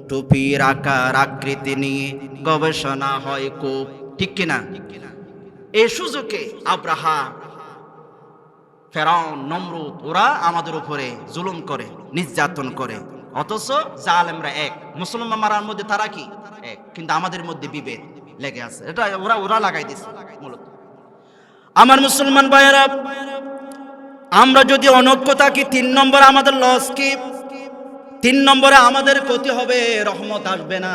টুপির আকার আকৃতি নিয়ে গবেষণা হয় খুব, ঠিক কিনা? এই সুযোগে আব্রাহা, ফেরাউন, নমরুদ ওরা আমাদের উপরে জুলুম করে, নির্যাতন করে, অথচ জালেমরা এক। মুসলমান মারার মধ্যে তারা কি এক, কিন্তু আমাদের মধ্যে বিভেদ লেগে আছে, এটা ওরা লাগাই দিছে মূলত। আমার মুসলমান ভাইয়েরা, আমরা যদি অনৈক্য থাকি, 3 নম্বরে আমাদের লস কি? 3 নম্বরে আমাদের ক্ষতি হবে, রহমত আসবে না।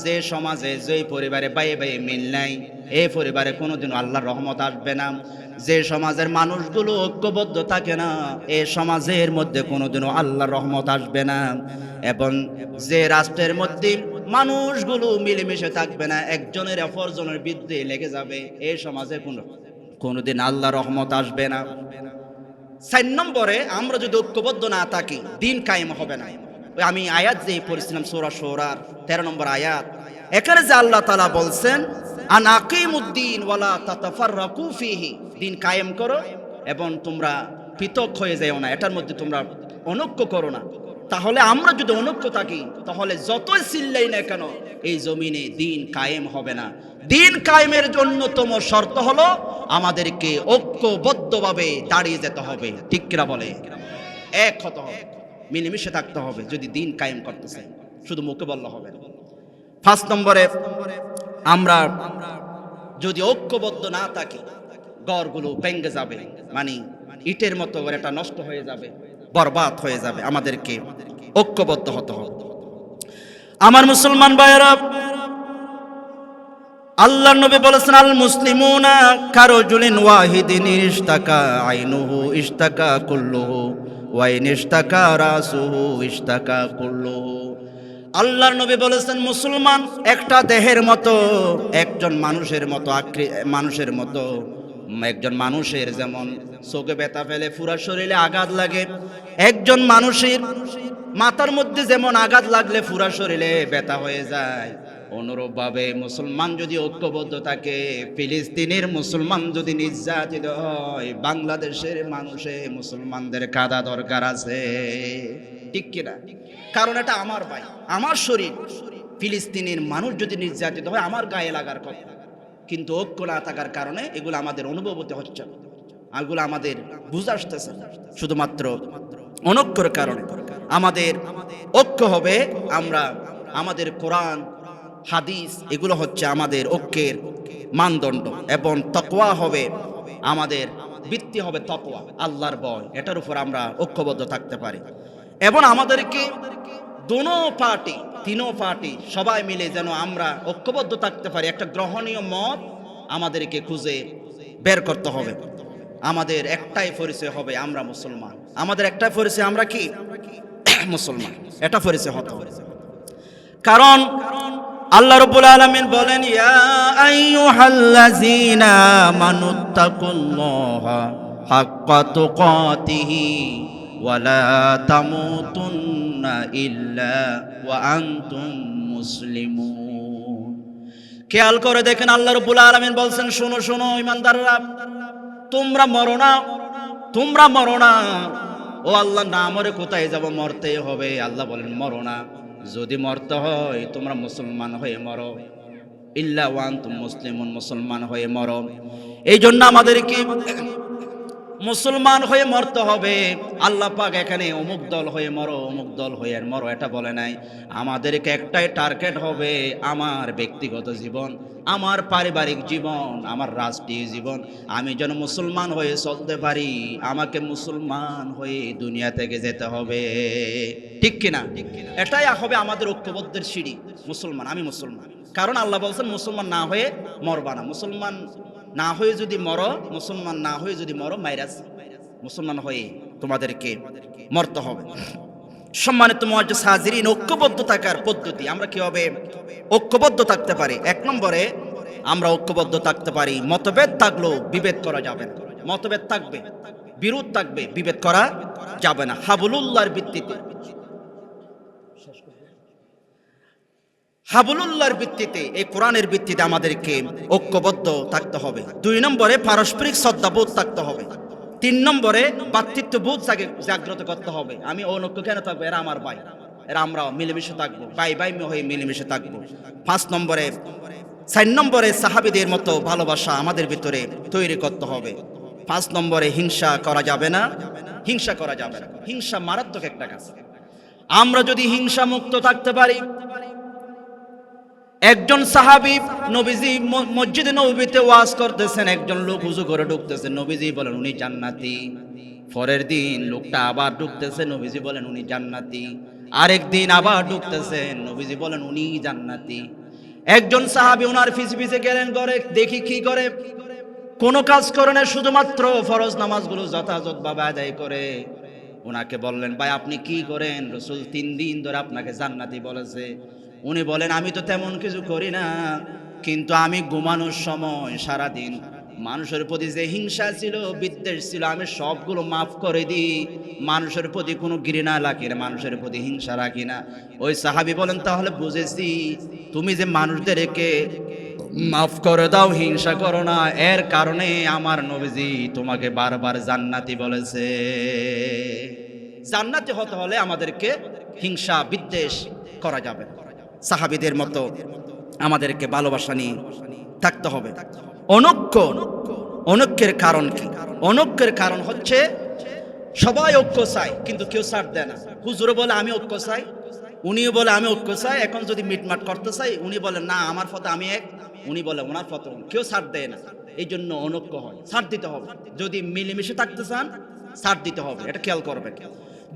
যে সমাজে, যে পরিবারে বাইয়ে বাইয়ে মিল নাই, এই পরিবারে কোনোদিনও আল্লাহর রহমত আসবে না। যে সমাজের মানুষগুলো ঐক্যবদ্ধ থাকে না, এই সমাজের মধ্যে কোনোদিনও আল্লাহর রহমত আসবে না। এবং যে রাষ্ট্রের মধ্যে মানুষগুলো মিলেমিশে থাকবে না, একজনের অপরজনের বিরুদ্ধে লেগে যাবে, এই সমাজে কোনোদিন আল্লাহর রহমত আসবে না। 4 নম্বরে আমরা যদি ঐক্যবদ্ধ না থাকি, দিন কায়েম হবে না। আমি আয়াত যে পড়ছিলাম সূরা শুরার 13 নম্বর আয়াত, এখানে যে আল্লাহ তাআলা বলছেন আন আকিমুদ্দিন ওয়ালা তাতাফাররাকু ফিহি, দিন কায়েম করো এবং তোমরা পৃথক হয়ে যাও না, এটার মধ্যে তোমরা অনৈক্য করো না। তাহলে আমরা যদি অনৈক্য থাকি তাহলে যতই চিল্লাই না কেন এই জমিনে দিন কায়েম হবে না। দিন কায়েমের অন্যতম শর্ত হলো আমাদেরকে ঐক্যবদ্ধভাবে দাঁড়িয়ে যেতে হবে, ঠিক কিনা বলে? এক হতে হবে, মিলেমিশে থাকতে হবে যদি দিন কায়েম করতে চাই, শুধু মুখে বললে হবে না। 5 নম্বরে, আমরা যদি ঐক্যবদ্ধ না থাকি ঘরগুলো ভেঙে যাবে, মানে ইটের মতো করে এটা নষ্ট হয়ে যাবে, বরবাদ হয়ে যাবে। আমাদেরকে ঐক্যবদ্ধ হতে হবে। আমার মুসলমান ভাইয়েরা, আল্লাহর নবী বলেছেন আল মুসলিমুনা কারজুলিন ওয়াহিদিন ইশতাকা আইনুহু ইশতাকা কুল্লুহু ওয়া ইন ইশতাকা রাসুহু ইশতাকা কুল্লুহু। আল্লাহর নবী বলেছেন মুসলমান একটা দেহের মতো, একজন মানুষের মতো, মানুষের মতো। একজন মানুষের যেমন চোখে ব্যথা ফেলে, পুরা শরীরে আঘাত লাগে, একজন মানুষের মাথার মধ্যে যেমন আঘাত লাগলে পুরা শরীরে ব্যথা হয়ে যায়, অনুরূপভাবে মুসলমান যদি ঐক্যবদ্ধ থাকে, ফিলিস্তিনের মুসলমান যদি নির্যাতিত হয়, বাংলাদেশের মানুষে মুসলমানদের কাঁদা দরকার আছে, ঠিক কিনা? কারণ এটা আমার ভাই, আমার শরীর। ফিলিস্তিনের মানুষ যদি নির্যাতিত হয় আমার গায়ে লাগার কথা, কিন্তু ঐক্য না থাকার কারণে এগুলো আমাদের অনুভূতি হচ্ছে, এগুলো আমাদের বুঝে আসতেছে। শুধুমাত্র অনৈক্যর কারণে আমাদের ঐক্য হবে। আমরা আমাদের কোরআন হাদিস এগুলো হচ্ছে আমাদের ঐক্যের মানদণ্ড, এবং তাকওয়া হবে আমাদের ভিত্তি, হবে তাকওয়া, আল্লাহর ভয়। এটার উপর আমরা ঐক্যবদ্ধ থাকতে পারি। এবং আমাদেরকে দোনো পার্টি, তিনো পার্টি সবাই মিলে যেন আমরা ঐক্যবদ্ধ থাকতে পারি, একটা গ্রহণীয় মত আমাদেরকে খুঁজে বের করতে হবে। আমাদের একটাই পরিচয় হবে আমরা মুসলমান, আমাদের একটাই পরিচয় আমরা কি মুসলমান, এটা পরিচয় হতে হবে। কারণ আল্লাহ রাব্বুল আলামিন বলেন ইয়া আইয়ুহাল্লাযীনা আমানুত্তাকুল্লাহা হাক্কা তুকাতিহি ওয়া লা তামুতুন্না ইল্লা ওয়া আনতুম মুসলিমুন। খেয়াল করে দেখেন আল্লাহ রাব্বুল আলামিন বলছেন শোনো শোনো ঈমানদাররা, তোমরা মরো না, তোমরা মরো না। ও আল্লাহ, না মরে কোথায় যাব? মরতে হবে। আল্লাহ বলেন মরো না, যদি মরতে হয় তোমরা মুসলমান হয়ে মরো, ইল্লা ওয়া আনতুম মুসলিমুন, মুসলমান হয়ে মরো। এই জন্য আমাদেরকে মুসলমান হয়ে মরতে হবে। আল্লাহ পাক এখানে অমুক দল হয়ে মরো, অমুক দল হয়ে মরো এটা বলে নাই। আমাদেরকে একটাই টার্গেট হবে, আমার ব্যক্তিগত জীবন, আমার পারিবারিক জীবন, আমার রাষ্ট্রীয় জীবন, আমি যেন মুসলমান হয়ে চলতে পারি। আমাকে মুসলমান হয়ে দুনিয়া থেকে যেতে হবে, ঠিক কিনা? এটাই হবে আমাদের ঐক্যবদ্ধের সিঁড়ি, মুসলমান, আমি মুসলমান। কারণ আল্লাহ বলছেন মুসলমান না হয়ে মরবা না। মুসলমান না হয়ে যদি মরো, মুসলমান না হয়ে যদি মরো মাইরাজ, মুসলমান হয়ে তোমাদেরকে মরতে হবে। সম্মানিত মুআজ্জিজ হাজিরিন, ঐক্যবদ্ধ থাকার পদ্ধতি আমরা কিভাবে ঐক্যবদ্ধ থাকতে পারি? 1 নম্বরে আমরা ঐক্যবদ্ধ থাকতে পারি, মতভেদ থাকলেও বিভেদ করা যাবে না। মতভেদ থাকবে, বিরোধ থাকবে, বিভেদ করা যাবে না। হাবলুল্লাহর ভিত্তিতে, হাবলুল্লাহর ভিত্তিতে, এই কোরআনের ভিত্তিতে আমাদেরকে ঐক্যবদ্ধ থাকতে হবে। 2 নম্বরে পারস্পরিক শ্রদ্ধাবোধ থাকতে হবে। 3 নম্বরে ভ্রাতৃত্ববোধ জাগ্রত করতে হবে। আমি অনৈক্য কেন থাকবো? এরা আমার ভাই, এরা আমরা মিলেমিশে থাকবো, ভাই ভাই হয়ে মিলেমিশে থাকবো। 4 নম্বরে সাহাবীদের মতো ভালোবাসা আমাদের ভিতরে তৈরি করতে হবে। 5 নম্বরে হিংসা করা যাবে না, হিংসা করা যাবে না। হিংসা মারাত্মক একটা কাজ। আমরা যদি হিংসা মুক্ত থাকতে পারি, একজন সাহাবী নবীজি মসজিদে নববীতে ওয়াজ করতেছেন, একজন লোক উযু করে ঢুকতেছে, নবীজি বলেন উনি জান্নাতি। পরের দিন লোকটা আবার ঢুকতেছে, নবীজি বলেন উনি জান্নাতি। আরেক দিন আবার ঢুকতেছেন, নবীজি বলেন উনি জান্নাতি। একজন সাহাবী ওনার পিছে পিছে গেলেন, করে দেখি কি করে, কোনো কাজ করে না, শুধুমাত্র ফরজ নামাজগুলো যথাযথভাবে আদায় করে। ওনাকে বললেন ভাই আপনি কি করেন? রাসূল 3 দিন ধরে আপনাকে জান্নাতি বলেছে। উনি বলেন আমি তো তেমন কিছু করি না, কিন্তু আমি ঘুমানোর সময় সারাদিন মানুষের প্রতি যে হিংসা ছিল, বিদ্বেষ ছিল, আমি সবগুলো মাফ করে দিই। মানুষের প্রতি কোনো ঘৃণা রাখি না, মানুষের প্রতি হিংসা রাখি না। ওই সাহাবী বলেন তাহলে বুঝেছি, তুমি যে মানুষদেরকে মাফ করে দাও, হিংসা করো না, এর কারণে আমার নবীজি তোমাকে বারবার জান্নাতি বলেছে। জান্নাতি হতে হলে আমাদেরকে হিংসা বিদ্বেষ করা যাবে না। সাহাবীদের মতো আমাদেরকে ভালোবাসা নিয়ে থাকতে হবে। অনৈক্যের কারণ কি? অনৈক্যের কারণ হচ্ছে সবাই ঐক্য চায় কিন্তু কেউ ছাড় দেয় না। হুজুরও বলে আমি ঐক্য চাই, উনিও বলে আমি ঐক্য চাই, এখন যদি মিটমাট করতে চাই উনি বলেন না আমার পথে আমি এক, উনি বলে ওনার পথে, কেউ ছাড় দেয় না। এই জন্য অনৈক্য হয়। ছাড় দিতে হবে, যদি মিলেমিশে থাকতে চান ছাড় দিতে হবে, এটা খেয়াল করবে।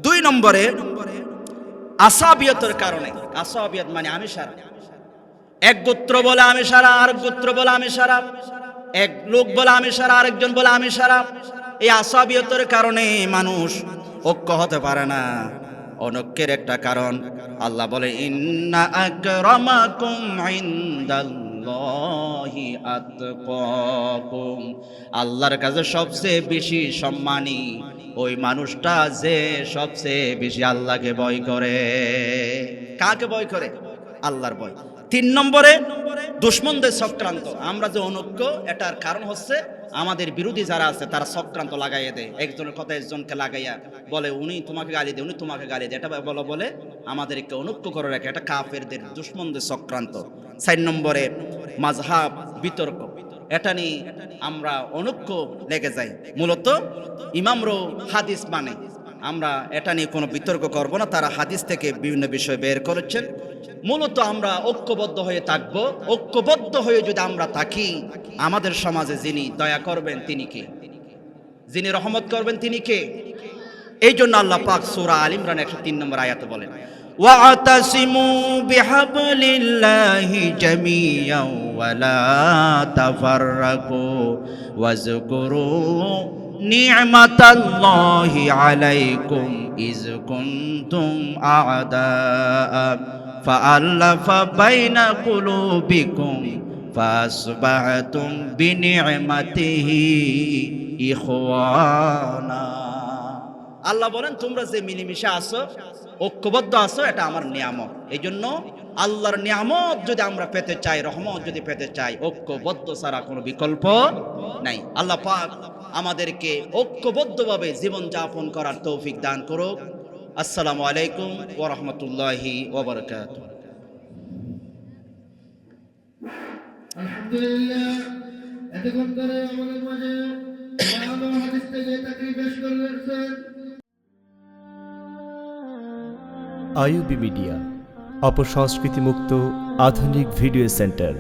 2 নম্বরে আসাবিয়তের কারণে। আসাবিয়ত মানে আমি সারা, এক গোত্র বলে আমি সারা, আরেক গোত্র বলে আমি সারা, এক লোক বলে আমি সারা, আরেকজন বলে আমি সারা। এই আসাবিয়তের কারণে মানুষ ঐক্য হতে পারে না। অনৈক্যের একটা কারণ আল্লাহ বলে ইন্না আকরামাকুম ইনদাল্লাহি আতকাকুম, আল্লাহর কাছে সবচেয়ে বেশি সম্মানী ওই মানুষটা যে সবচেয়ে বেশি আল্লাহকে ভয় করে। কাকে ভয় করে? আল্লাহর ভয়। 3 নম্বরে দুশমনদের চক্রান্ত। আমরা যে অনৈক্য, এটার কারণ হচ্ছে আমাদের বিরোধী যারা আছে তারা চক্রান্ত লাগাইয়ে দেয়, একজনের কথা একজনকে লাগাইয়া বলে উনি তোমাকে গালি দেয়, উনি তোমাকে গালি দেয়, এটা বলে আমাদেরকে অনৈক্য করে রাখে। এটা কাফেরদের দুশমনদের চক্রান্ত। 4 নম্বরে মাযহাব বিতর্ক, এটা নিয়ে আমরা অনৈক্য লেগে যাই। মূলত ইমামরও হাদিস মানে, আমরা এটা নিয়ে কোনো বিতর্ক করব না, তারা হাদিস থেকে বিভিন্ন বিষয় বের করেছেন। মূলত আমরা ঐক্যবদ্ধ হয়ে থাকব। ঐক্যবদ্ধ হয়ে যদি আমরা থাকি, আমাদের সমাজে যিনি দয়া করবেন তিনি কে? যিনি রহমত করবেন তিনি কে? এই জন্য আল্লাহ পাক সূরা আল ইমরান 103 নম্বর আয়াতে বলেন ওয়াতাসিমু বিহাবলিল্লাহি জামিয়ান ওয়া লা তাফাররাকু ওয়াজকুরু নি'মাতাল্লাহি আলাইকুম ইয কুনতুম আ'দাআ ফাআল্লাফা বাইনা কুলুবিকুম ফাসবাহতুম বিনি'মাতিহি ইখওয়ানা। আল্লাহ বলেন তোমরা যে মিলেমিশে আসো, ঐক্যবদ্ধ আসো, এটা আমার নিয়ামত। এই জন্য আল্লাহর নিয়ামত যদি আমরা পেতে চাই, রহমত যদি পেতে চাই, ঐক্যবদ্ধ ছাড়া কোনো বিকল্প নাই। আল্লাহ পাক আমাদেরকে ঐক্যবদ্ধভাবে জীবন যাপন করার তৌফিক দান করুক। আসসালামু আলাইকুম ওয়া রাহমাতুল্লাহি ওয়া বারাকাতুহু। আলহামদুলিল্লাহ, এতক্ষণ ধরে আমাদের মাঝে কোরআন ও হাদিস থেকে তাকরীর পেশ করেছেন আইইউবি মিডিয়া, অপসংস্কৃতি মুক্ত আধুনিক ভিডিও সেন্টার।